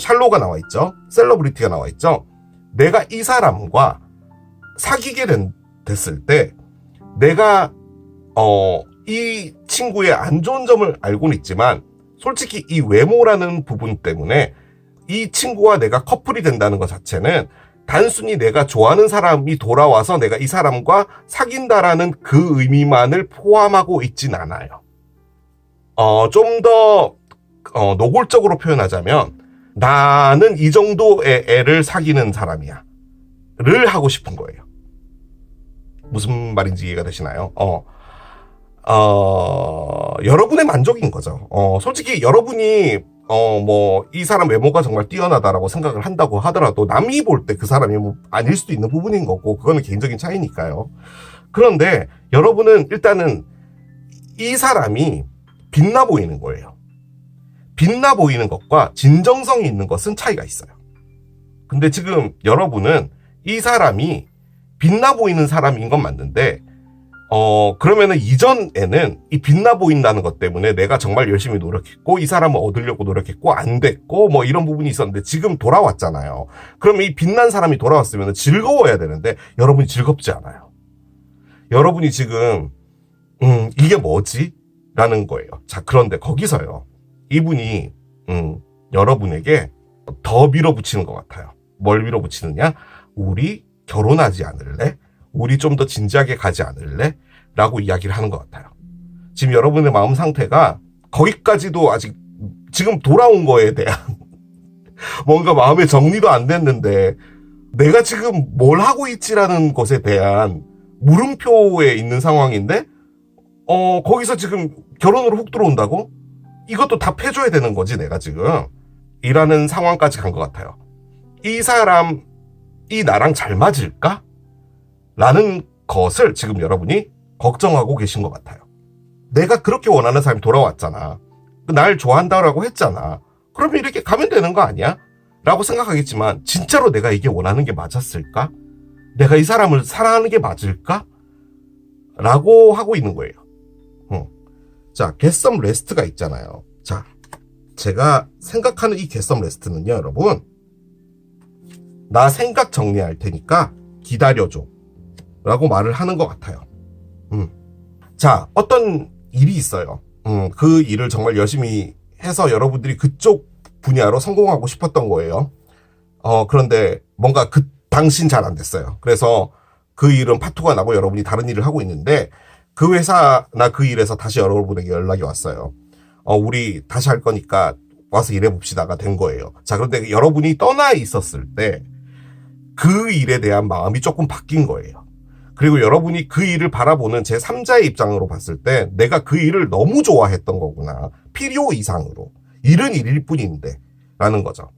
샬로가 나와 있죠. 셀러브리티가 나와 있죠. 내가 이 사람과 사귀게 됐을 때 내가 이 친구의 안 좋은 점을 알고는 있지만 솔직히 이 외모라는 부분 때문에 이 친구와 내가 커플이 된다는 것 자체는 단순히 내가 좋아하는 사람이 돌아와서 내가 이 사람과 사귄다라는 그 의미만을 포함하고 있진 않아요. 좀 더 노골적으로 표현하자면 나는 이 정도의 애를 사귀는 사람이야 를 하고 싶은 거예요. 무슨 말인지 이해가 되시나요? 여러분의 만족인 거죠. 솔직히 여러분이 이 사람 외모가 정말 뛰어나다라고 생각을 한다고 하더라도 남이 볼 때 그 사람이 뭐 아닐 수도 있는 부분인 거고 그거는 개인적인 차이니까요. 그런데 여러분은 일단은 이 사람이 빛나 보이는 거예요. 빛나 보이는 것과 진정성이 있는 것은 차이가 있어요. 근데 지금 여러분은 이 사람이 빛나 보이는 사람인 건 맞는데 그러면은 이전에는 이 빛나 보인다는 것 때문에 내가 정말 열심히 노력했고 이 사람을 얻으려고 노력했고 안 됐고 뭐 이런 부분이 있었는데 지금 돌아왔잖아요. 그러면 이 빛난 사람이 돌아왔으면 즐거워야 되는데 여러분이 즐겁지 않아요. 여러분이 지금 이게 뭐지? 라는 거예요. 자, 그런데 거기서요. 이분이 여러분에게 더 밀어붙이는 것 같아요. 뭘 밀어붙이느냐? 우리 결혼하지 않을래? 우리 좀 더 진지하게 가지 않을래? 라고 이야기를 하는 것 같아요. 지금 여러분의 마음 상태가 거기까지도 아직 지금 돌아온 거에 대한 뭔가 마음의 정리도 안 됐는데 내가 지금 뭘 하고 있지라는 것에 대한 물음표에 있는 상황인데 거기서 지금 결혼으로 훅 들어온다고? 이것도 답해줘야 되는 거지 내가 지금 이라는 상황까지 간 것 같아요. 이 사람이 나랑 잘 맞을까? 라는 것을 지금 여러분이 걱정하고 계신 것 같아요. 내가 그렇게 원하는 사람이 돌아왔잖아. 날 좋아한다라고 했잖아. 그러면 이렇게 가면 되는 거 아니야? 라고 생각하겠지만 진짜로 내가 이게 원하는 게 맞았을까? 내가 이 사람을 사랑하는 게 맞을까? 라고 하고 있는 거예요. 자, get 레스트가 있잖아요. 자, 제가 생각하는 이 get 레스트는요, 여러분. 나 생각 정리할 테니까 기다려줘. 라고 말을 하는 것 같아요. 자, 어떤 일이 있어요. 그 일을 정말 열심히 해서 여러분들이 그쪽 분야로 성공하고 싶었던 거예요. 그런데 뭔가 그 당신 잘 안 됐어요. 그래서 그 일은 파토가 나고 여러분이 다른 일을 하고 있는데 그 회사나 그 일에서 다시 여러분에게 연락이 왔어요. 우리 다시 할 거니까 와서 일해봅시다가 된 거예요. 자, 그런데 여러분이 떠나 있었을 때 그 일에 대한 마음이 조금 바뀐 거예요. 그리고 여러분이 그 일을 바라보는 제3자의 입장으로 봤을 때 내가 그 일을 너무 좋아했던 거구나. 필요 이상으로. 일은 일일 뿐인데 라는 거죠.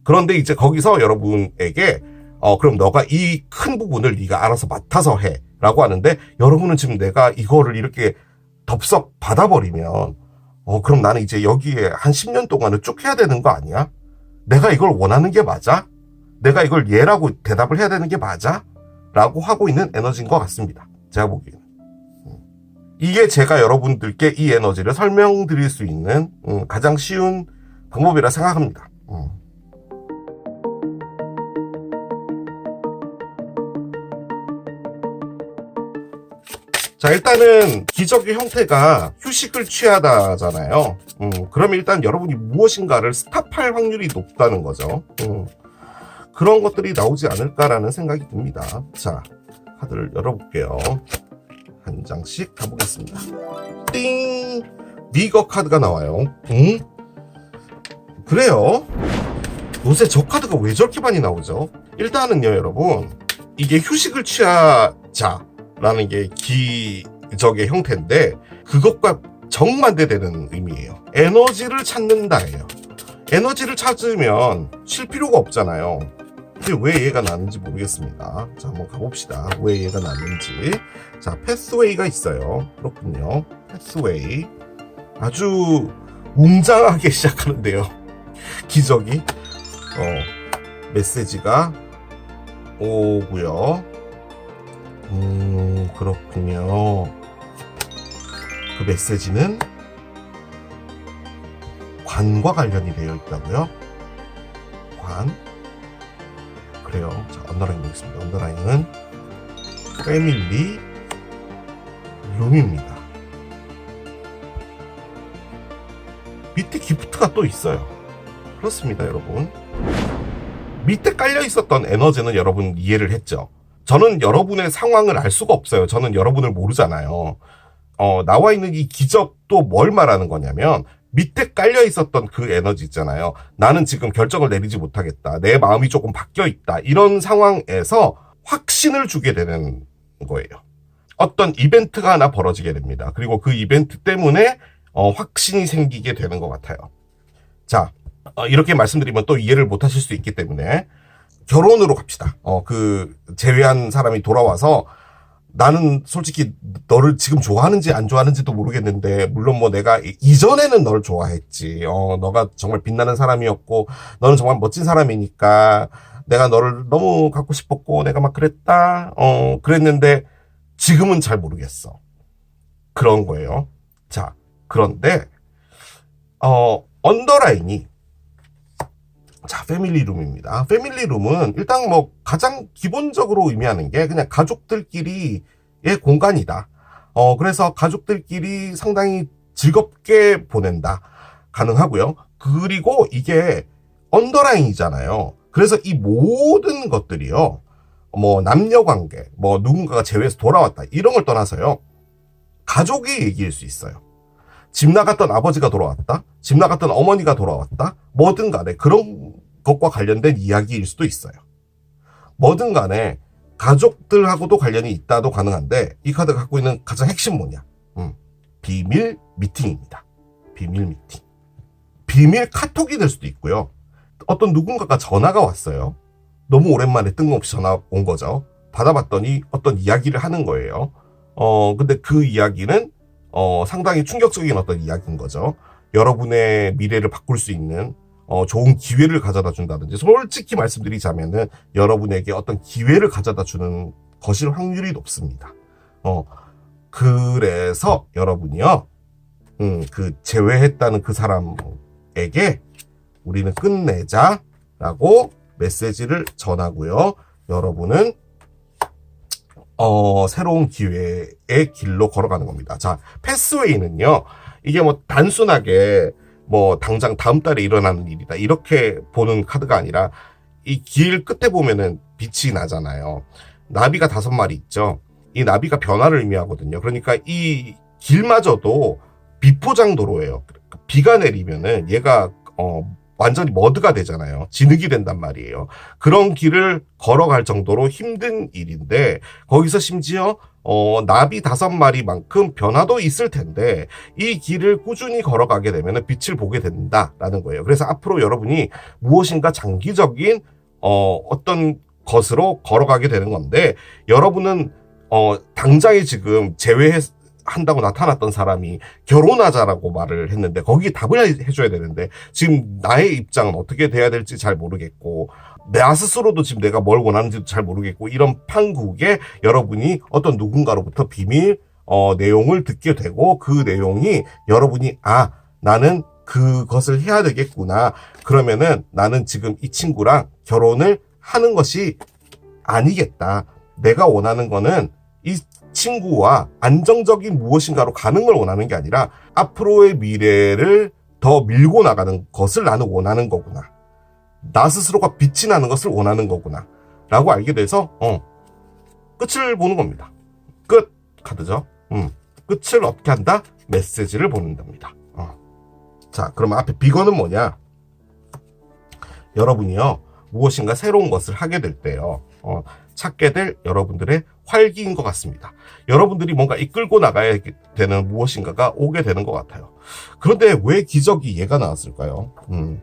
그런데 이제 거기서 여러분에게 그럼 너가 이 큰 부분을 네가 알아서 맡아서 해 라고 하는데 여러분은 지금 내가 이거를 이렇게 덥석 받아버리면 그럼 나는 이제 여기에 한 10년 동안은 쭉 해야 되는 거 아니야? 내가 이걸 원하는 게 맞아? 내가 이걸 예라고 대답을 해야 되는 게 맞아? 라고 하고 있는 에너지인 것 같습니다. 제가 보기에는. 이게 제가 여러분들께 이 에너지를 설명드릴 수 있는 가장 쉬운 방법이라 생각합니다. 자, 일단은 기적의 형태가 휴식을 취하다잖아요. 그러면 일단 여러분이 무엇인가를 스탑할 확률이 높다는 거죠. 그런 것들이 나오지 않을까라는 생각이 듭니다. 자, 카드를 열어볼게요. 한 장씩 가보겠습니다. 띵! 미거 카드가 나와요. 그래요. 요새 저 카드가 왜 저렇게 많이 나오죠? 일단은요, 여러분. 이게 휴식을 취하자라는 게 기적의 형태인데 그것과 정반대되는 의미예요. 에너지를 찾는다예요. 에너지를 찾으면 쉴 필요가 없잖아요. 근데 왜 얘가 나는지 모르겠습니다. 자, 한번 가봅시다. 왜 얘가 나는지. 자, 패스웨이가 있어요. 그렇군요. 패스웨이. 아주 웅장하게 시작하는데요. 기적이. 메시지가 오고요. 그렇군요. 그 메시지는 관과 관련이 되어 있다고요? 관. 그래요. 자, 언더라인 보겠습니다. 언더라인은 패밀리 룸입니다. 밑에 기프트가 또 있어요. 그렇습니다, 여러분. 밑에 깔려 있었던 에너지는 여러분 이해를 했죠. 저는 여러분의 상황을 알 수가 없어요. 저는 여러분을 모르잖아요. 나와 있는 이 기적도 뭘 말하는 거냐면 밑에 깔려 있었던 그 에너지 있잖아요. 나는 지금 결정을 내리지 못하겠다. 내 마음이 조금 바뀌어 있다. 이런 상황에서 확신을 주게 되는 거예요. 어떤 이벤트가 하나 벌어지게 됩니다. 그리고 그 이벤트 때문에 확신이 생기게 되는 것 같아요. 자, 이렇게 말씀드리면 또 이해를 못 하실 수 있기 때문에 결혼으로 갑시다. 그 제외한 사람이 돌아와서 나는 솔직히 너를 지금 좋아하는지 안 좋아하는지도 모르겠는데 물론 뭐 내가 이전에는 널 좋아했지. 너가 정말 빛나는 사람이었고 너는 정말 멋진 사람이니까 내가 너를 너무 갖고 싶었고 내가 막 그랬다. 그랬는데 지금은 잘 모르겠어. 그런 거예요. 자, 그런데 언더라인이 자, 패밀리룸입니다. 패밀리룸은 일단 뭐 가장 기본적으로 의미하는 게 그냥 가족들끼리의 공간이다. 그래서 가족들끼리 상당히 즐겁게 보낸다. 가능하고요. 그리고 이게 언더라인이잖아요. 그래서 이 모든 것들이요. 뭐 남녀관계, 뭐 누군가가 제외해서 돌아왔다 이런 걸 떠나서요. 가족의 얘기일 수 있어요. 집 나갔던 아버지가 돌아왔다, 집 나갔던 어머니가 돌아왔다, 뭐든 간에 그런 것과 관련된 이야기일 수도 있어요. 뭐든 간에 가족들하고도 관련이 있다도 가능한데 이 카드가 갖고 있는 가장 핵심 뭐냐? 비밀 미팅입니다. 비밀 미팅. 비밀 카톡이 될 수도 있고요. 어떤 누군가가 전화가 왔어요. 너무 오랜만에 뜬금없이 전화 온 거죠. 받아봤더니 어떤 이야기를 하는 거예요. 근데 그 이야기는 상당히 충격적인 어떤 이야기인 거죠. 여러분의 미래를 바꿀 수 있는 좋은 기회를 가져다 준다든지, 솔직히 말씀드리자면은 여러분에게 어떤 기회를 가져다 주는 것일 확률이 높습니다. 그래서 여러분이요, 그 제외했다는 그 사람에게 우리는 끝내자라고 메시지를 전하고요. 여러분은 새로운 기회의 길로 걸어가는 겁니다. 자, 패스웨이는요, 이게 뭐 단순하게 뭐 당장 다음 달에 일어나는 일이다 이렇게 보는 카드가 아니라, 이 길 끝에 보면은 빛이 나잖아요. 나비가 5마리 있죠. 이 나비가 변화를 의미하거든요. 그러니까 이 길마저도 비포장도로예요. 비가 내리면은 얘가 완전히 머드가 되잖아요. 진흙이 된단 말이에요. 그런 길을 걸어갈 정도로 힘든 일인데, 거기서 심지어 나비 5마리만큼 변화도 있을 텐데 이 길을 꾸준히 걸어가게 되면 빛을 보게 된다라는 거예요. 그래서 앞으로 여러분이 무엇인가 장기적인 어떤 것으로 걸어가게 되는 건데, 여러분은 당장에 지금 제외한다고 나타났던 사람이 결혼하자라고 말을 했는데 거기에 답을 해줘야 되는데, 지금 나의 입장은 어떻게 돼야 될지 잘 모르겠고, 나 스스로도 지금 내가 뭘 원하는지도 잘 모르겠고, 이런 판국에 여러분이 어떤 누군가로부터 비밀 내용을 듣게 되고, 그 내용이 여러분이 나는 그것을 해야 되겠구나, 그러면은 나는 지금 이 친구랑 결혼을 하는 것이 아니겠다, 내가 원하는 거는 이 친구와 안정적인 무엇인가로 가는 걸 원하는 게 아니라 앞으로의 미래를 더 밀고 나가는 것을 나는 원하는 거구나, 나 스스로가 빛이 나는 것을 원하는 거구나 라고 알게 돼서 끝을 보는 겁니다. 끝 카드죠. 끝을 어떻게 한다? 메시지를 보낸답니다. 자, 그러면 앞에 비건은 뭐냐? 여러분이요, 무엇인가 새로운 것을 하게 될 때요, 찾게 될 여러분들의 활기인 것 같습니다. 여러분들이 뭔가 이끌고 나가야 되는 무엇인가가 오게 되는 것 같아요. 그런데 왜 기적이 얘가 나왔을까요?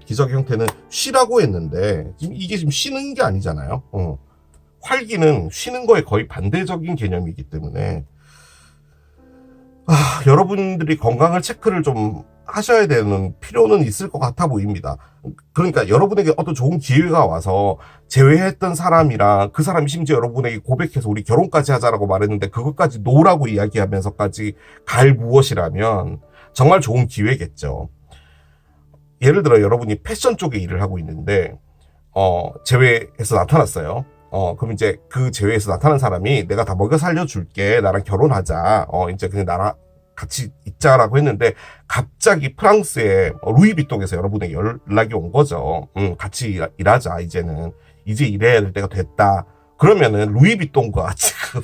기적의 형태는 쉬라고 했는데 이게 지금 쉬는 게 아니잖아요. 활기는 쉬는 거에 거의 반대적인 개념이기 때문에 여러분들이 건강을 체크를 좀 하셔야 되는 필요는 있을 것 같아 보입니다. 그러니까 여러분에게 어떤 좋은 기회가 와서 제외했던 사람이랑 그 사람이 심지어 여러분에게 고백해서 우리 결혼까지 하자라고 말했는데 그것까지 노라고 이야기하면서까지 갈 무엇이라면 정말 좋은 기회겠죠. 예를 들어 여러분이 패션 쪽에 일을 하고 있는데 제외해서 나타났어요. 그럼 이제 그 제외해서 나타난 사람이 내가 다 먹여 살려줄게, 나랑 결혼하자, 이제 그냥 나랑 같이 있자라고 했는데 갑자기 프랑스의 루이비통에서 여러분에게 연락이 온 거죠. 같이 일하자, 이제 일해야 될 때가 됐다. 그러면은 루이비통과 지금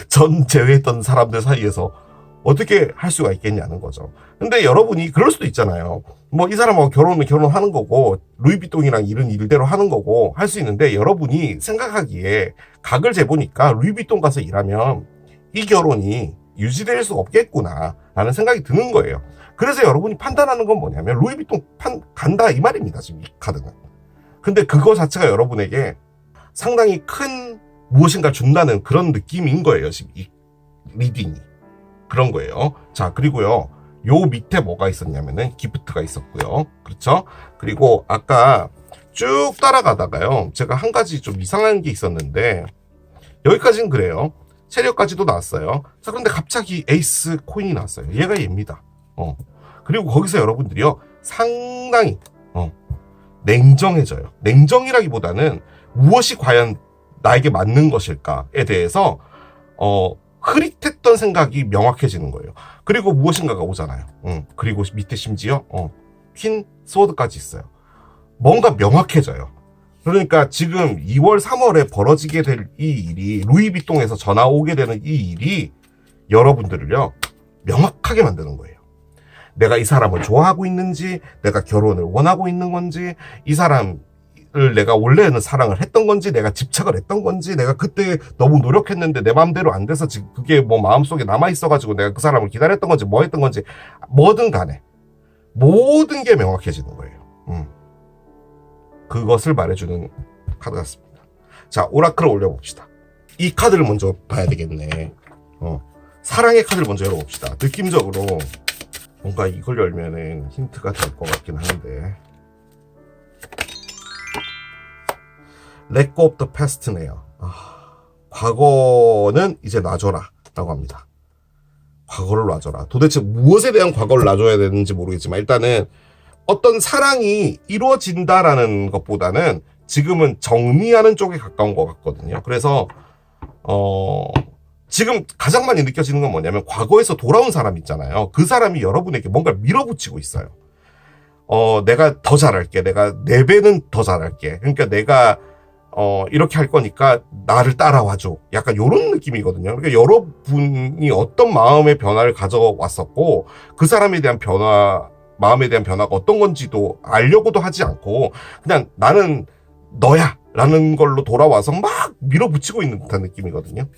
전 제외했던 사람들 사이에서 어떻게 할 수가 있겠냐는 거죠. 근데 여러분이 그럴 수도 있잖아요. 뭐 이 사람하고 결혼하는 거고 루이비통이랑 일은 일대로 하는 거고 할 수 있는데, 여러분이 생각하기에 각을 재보니까 루이비통 가서 일하면 이 결혼이 유지될 수 없겠구나 라는 생각이 드는 거예요. 그래서 여러분이 판단하는 건 뭐냐면 루이비통 간다 이 말입니다, 지금 이 카드는. 근데 그거 자체가 여러분에게 상당히 큰 무엇인가 준다는 그런 느낌인 거예요, 지금 이 리딩이. 그런 거예요. 자, 그리고요, 요 밑에 뭐가 있었냐면은 기프트가 있었고요. 그렇죠? 그리고 아까 쭉 따라가다가요, 제가 한 가지 좀 이상한 게 있었는데 여기까지는 그래요. 체력까지도 나왔어요. 자, 그런데 갑자기 에이스 코인이 나왔어요. 얘가 얘입니다. 그리고 거기서 여러분들이요, 상당히 냉정해져요. 냉정이라기보다는 무엇이 과연 나에게 맞는 것일까에 대해서 흐릿했던 생각이 명확해지는 거예요. 그리고 무엇인가가 오잖아요. 그리고 밑에 심지어 퀸 소드까지 있어요. 뭔가 명확해져요. 그러니까 지금 2월, 3월에 벌어지게 될 이 일이, 루이비통에서 전화 오게 되는 이 일이 여러분들을요, 명확하게 만드는 거예요. 내가 이 사람을 좋아하고 있는지, 내가 결혼을 원하고 있는 건지, 이 사람을 내가 원래는 사랑을 했던 건지, 내가 집착을 했던 건지, 내가 그때 너무 노력했는데 내 마음대로 안 돼서 지금 그게 뭐 마음속에 남아있어가지고 내가 그 사람을 기다렸던 건지, 뭐 했던 건지, 뭐든 간에 모든 게 명확해지는 거예요. 그것을 말해주는 카드 같습니다. 자, 오라클을 올려봅시다. 이 카드를 먼저 봐야 되겠네. 사랑의 카드를 먼저 열어봅시다. 느낌적으로 뭔가 이걸 열면은 힌트가 될 것 같긴 한데, Let go of the past네요. 과거는 이제 놔줘라 라고 합니다. 과거를 놔줘라. 도대체 무엇에 대한 과거를 놔줘야 되는지 모르겠지만, 일단은 어떤 사랑이 이루어진다라는 것보다는 지금은 정리하는 쪽에 가까운 것 같거든요. 그래서 지금 가장 많이 느껴지는 건 뭐냐면, 과거에서 돌아온 사람 있잖아요. 그 사람이 여러분에게 뭔가 밀어붙이고 있어요. 내가 더 잘할게. 내가 4배는 더 잘할게. 그러니까 내가 이렇게 할 거니까 나를 따라와줘. 약간 요런 느낌이거든요. 그러니까 여러분이 어떤 마음의 변화를 가져왔었고, 그 사람에 대한 마음에 대한 변화가 어떤 건지도 알려고도 하지 않고, 그냥 나는 너야 라는 걸로 돌아와서 막 밀어붙이고 있는 듯한 느낌이거든요.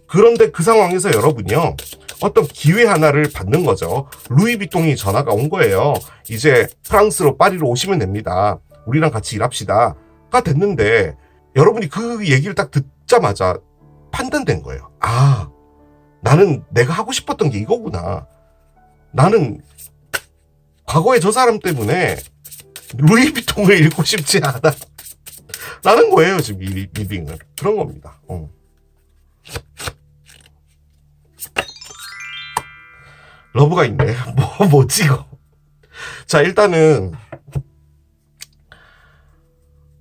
그런데 그 상황에서 여러분이요, 어떤 기회 하나를 받는 거죠. 루이비통이 전화가 온 거예요. 이제 프랑스로 파리로 오시면 됩니다. 우리랑 같이 일합시다. 가 됐는데, 여러분이 그 얘기를 딱 듣자마자 판단된 거예요. 나는 내가 하고 싶었던 게 이거구나. 나는 과거에 저 사람 때문에 루이비통을 읽고 싶지 않아. 라는 거예요, 지금 이 리딩은. 그런 겁니다. 러브가 있네. 뭐지 이거. 자, 일단은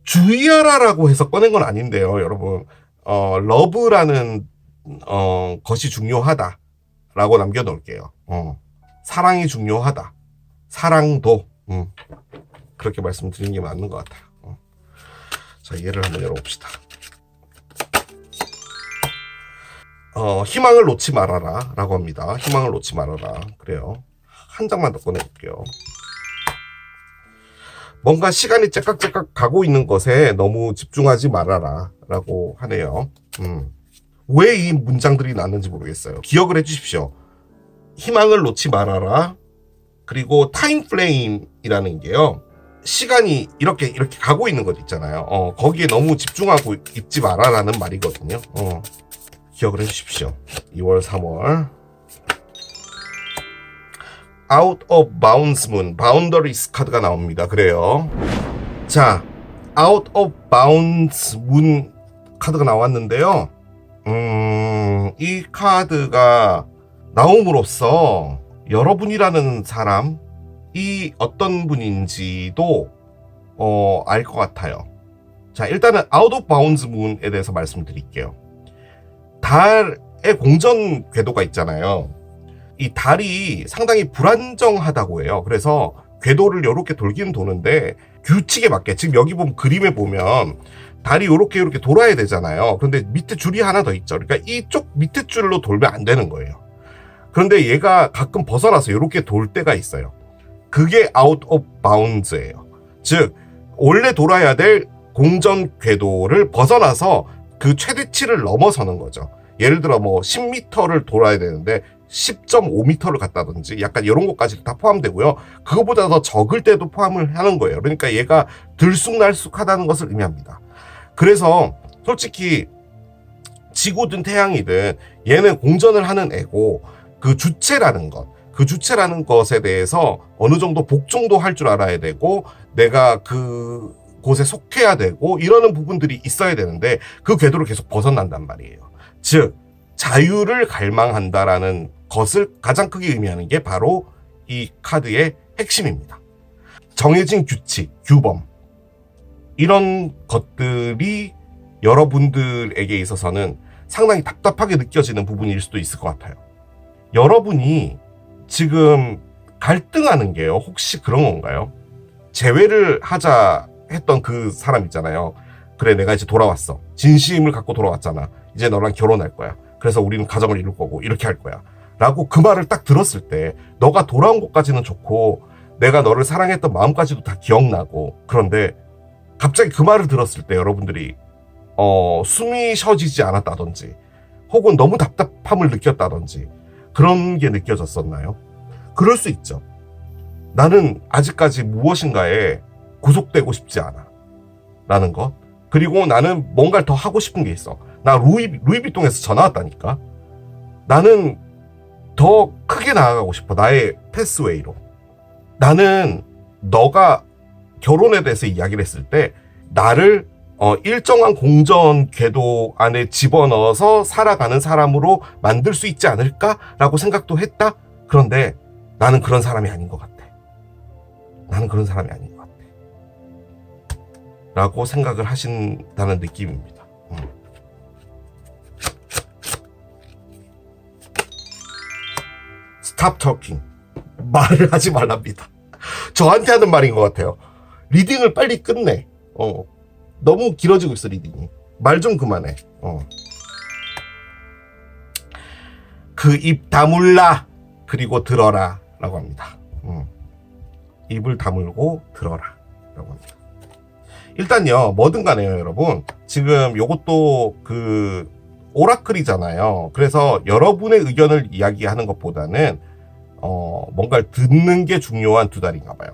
주의하라라고 해서 꺼낸 건 아닌데요, 여러분. 러브라는 것이 중요하다라고 남겨놓을게요. 사랑이 중요하다. 사랑도 그렇게 말씀드리는 게 맞는 것 같아요. 자, 얘를 한번 열어봅시다. 희망을 놓지 말아라 라고 합니다. 희망을 놓지 말아라. 그래요. 한 장만 더 꺼내볼게요. 뭔가 시간이 째깍째깍 가고 있는 것에 너무 집중하지 말아라 라고 하네요. 왜 이 문장들이 나왔는지 모르겠어요. 기억을 해주십시오. 희망을 놓지 말아라. 그리고 타임 프레임이라는 게요, 시간이 이렇게 가고 있는 것 있잖아요. 거기에 너무 집중하고 있지 마라라는 말이거든요. 기억을 해주십시오. 2월, 3월. Out of Bounds Moon, Boundaries 카드가 나옵니다. 그래요. 자, Out of Bounds Moon 카드가 나왔는데요. 이 카드가 나옴으로써 여러분이라는 사람이 어떤 분인지도 알 것 같아요. 자, 일단은 Out of Bounds Moon에 대해서 말씀드릴게요. 달의 공전 궤도가 있잖아요. 이 달이 상당히 불안정하다고 해요. 그래서 궤도를 이렇게 돌긴 도는데 규칙에 맞게, 지금 여기 보면 그림에 보면 달이 이렇게 돌아야 되잖아요. 그런데 밑에 줄이 하나 더 있죠. 그러니까 이쪽 밑에 줄로 돌면 안 되는 거예요. 그런데 얘가 가끔 벗어나서 이렇게 돌 때가 있어요. 그게 out of bounds예요. 즉 원래 돌아야 될 공전 궤도를 벗어나서 그 최대치를 넘어서는 거죠. 예를 들어 뭐 10m를 돌아야 되는데 10.5m를 갔다든지 약간 이런 것까지 다 포함되고요. 그거보다 더 적을 때도 포함을 하는 거예요. 그러니까 얘가 들쑥날쑥하다는 것을 의미합니다. 그래서 솔직히 지구든 태양이든 얘는 공전을 하는 애고, 그 주체라는 것에 대해서 어느 정도 복종도 할 줄 알아야 되고, 내가 그 곳에 속해야 되고 이러는 부분들이 있어야 되는데 그 궤도를 계속 벗어난단 말이에요. 즉 자유를 갈망한다라는 것을 가장 크게 의미하는 게 바로 이 카드의 핵심입니다. 정해진 규칙, 규범, 이런 것들이 여러분들에게 있어서는 상당히 답답하게 느껴지는 부분일 수도 있을 것 같아요. 여러분이 지금 갈등하는 게요, 혹시 그런 건가요? 재회를 하자 했던 그 사람 있잖아요. 그래, 내가 이제 돌아왔어. 진심을 갖고 돌아왔잖아. 이제 너랑 결혼할 거야. 그래서 우리는 가정을 이룰 거고 이렇게 할 거야. 라고 그 말을 딱 들었을 때 너가 돌아온 것까지는 좋고 내가 너를 사랑했던 마음까지도 다 기억나고, 그런데 갑자기 그 말을 들었을 때 여러분들이 숨이 쉬어지지 않았다든지 혹은 너무 답답함을 느꼈다든지 그런 게 느껴졌었나요? 그럴 수 있죠. 나는 아직까지 무엇인가에 구속되고 싶지 않아 라는 것. 그리고 나는 뭔가를 더 하고 싶은 게 있어. 나 루이비통에서 전화 왔다니까. 나는 더 크게 나아가고 싶어. 나의 패스웨이로. 나는 너가 결혼에 대해서 이야기를 했을 때 나를 일정한 공전 궤도 안에 집어넣어서 살아가는 사람으로 만들 수 있지 않을까라고 생각도 했다. 그런데 나는 그런 사람이 아닌 것 같아. 나는 그런 사람이 아닌 것 같아. 라고 생각을 하신다는 느낌입니다. Stop talking. 말을 하지 말랍니다. 저한테 하는 말인 것 같아요. 리딩을 빨리 끝내. 너무 길어지고 있어, 리딩이. 말 좀 그만해. 그 입 다물라. 그리고 들어라. 라고 합니다. 입을 다물고 들어라. 라고 합니다. 일단요, 뭐든 간에요, 여러분. 지금 요것도 그 오라클이잖아요. 그래서 여러분의 의견을 이야기하는 것보다는 뭔가를 듣는 게 중요한 두 달인가 봐요.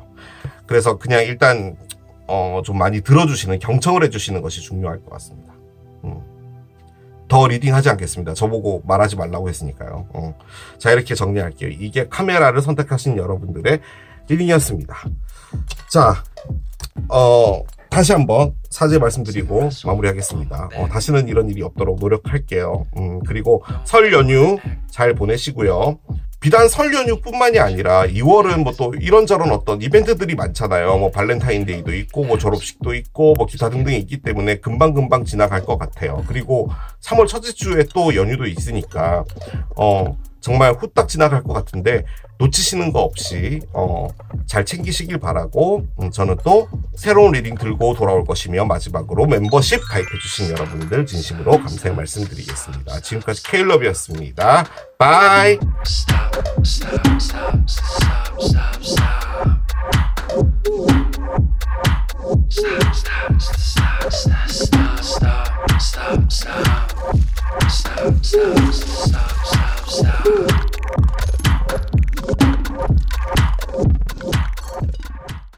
그래서 그냥 일단 좀 많이 들어주시는, 경청을 해주시는 것이 중요할 것 같습니다. 더 리딩하지 않겠습니다. 저보고 말하지 말라고 했으니까요. 자, 이렇게 정리할게요. 이게 카메라를 선택하신 여러분들의 리딩이었습니다. 자, 다시 한번 사죄 말씀드리고 마무리하겠습니다. 다시는 이런 일이 없도록 노력할게요. 그리고 설 연휴 잘 보내시고요. 비단 설 연휴뿐만이 아니라 2월은 뭐 또 이런저런 어떤 이벤트들이 많잖아요. 뭐 발렌타인데이도 있고 뭐 졸업식도 있고 뭐 기타 등등이 있기 때문에 금방금방 지나갈 것 같아요. 그리고 3월 첫째 주에 또 연휴도 있으니까 정말 후딱 지나갈 것 같은데 놓치시는 거 없이 잘 챙기시길 바라고, 저는 또 새로운 리딩 들고 돌아올 것이며 마지막으로 멤버십 가입해주신 여러분들 진심으로 감사의 말씀드리겠습니다. 지금까지 K-Love였습니다. 바이. Stop.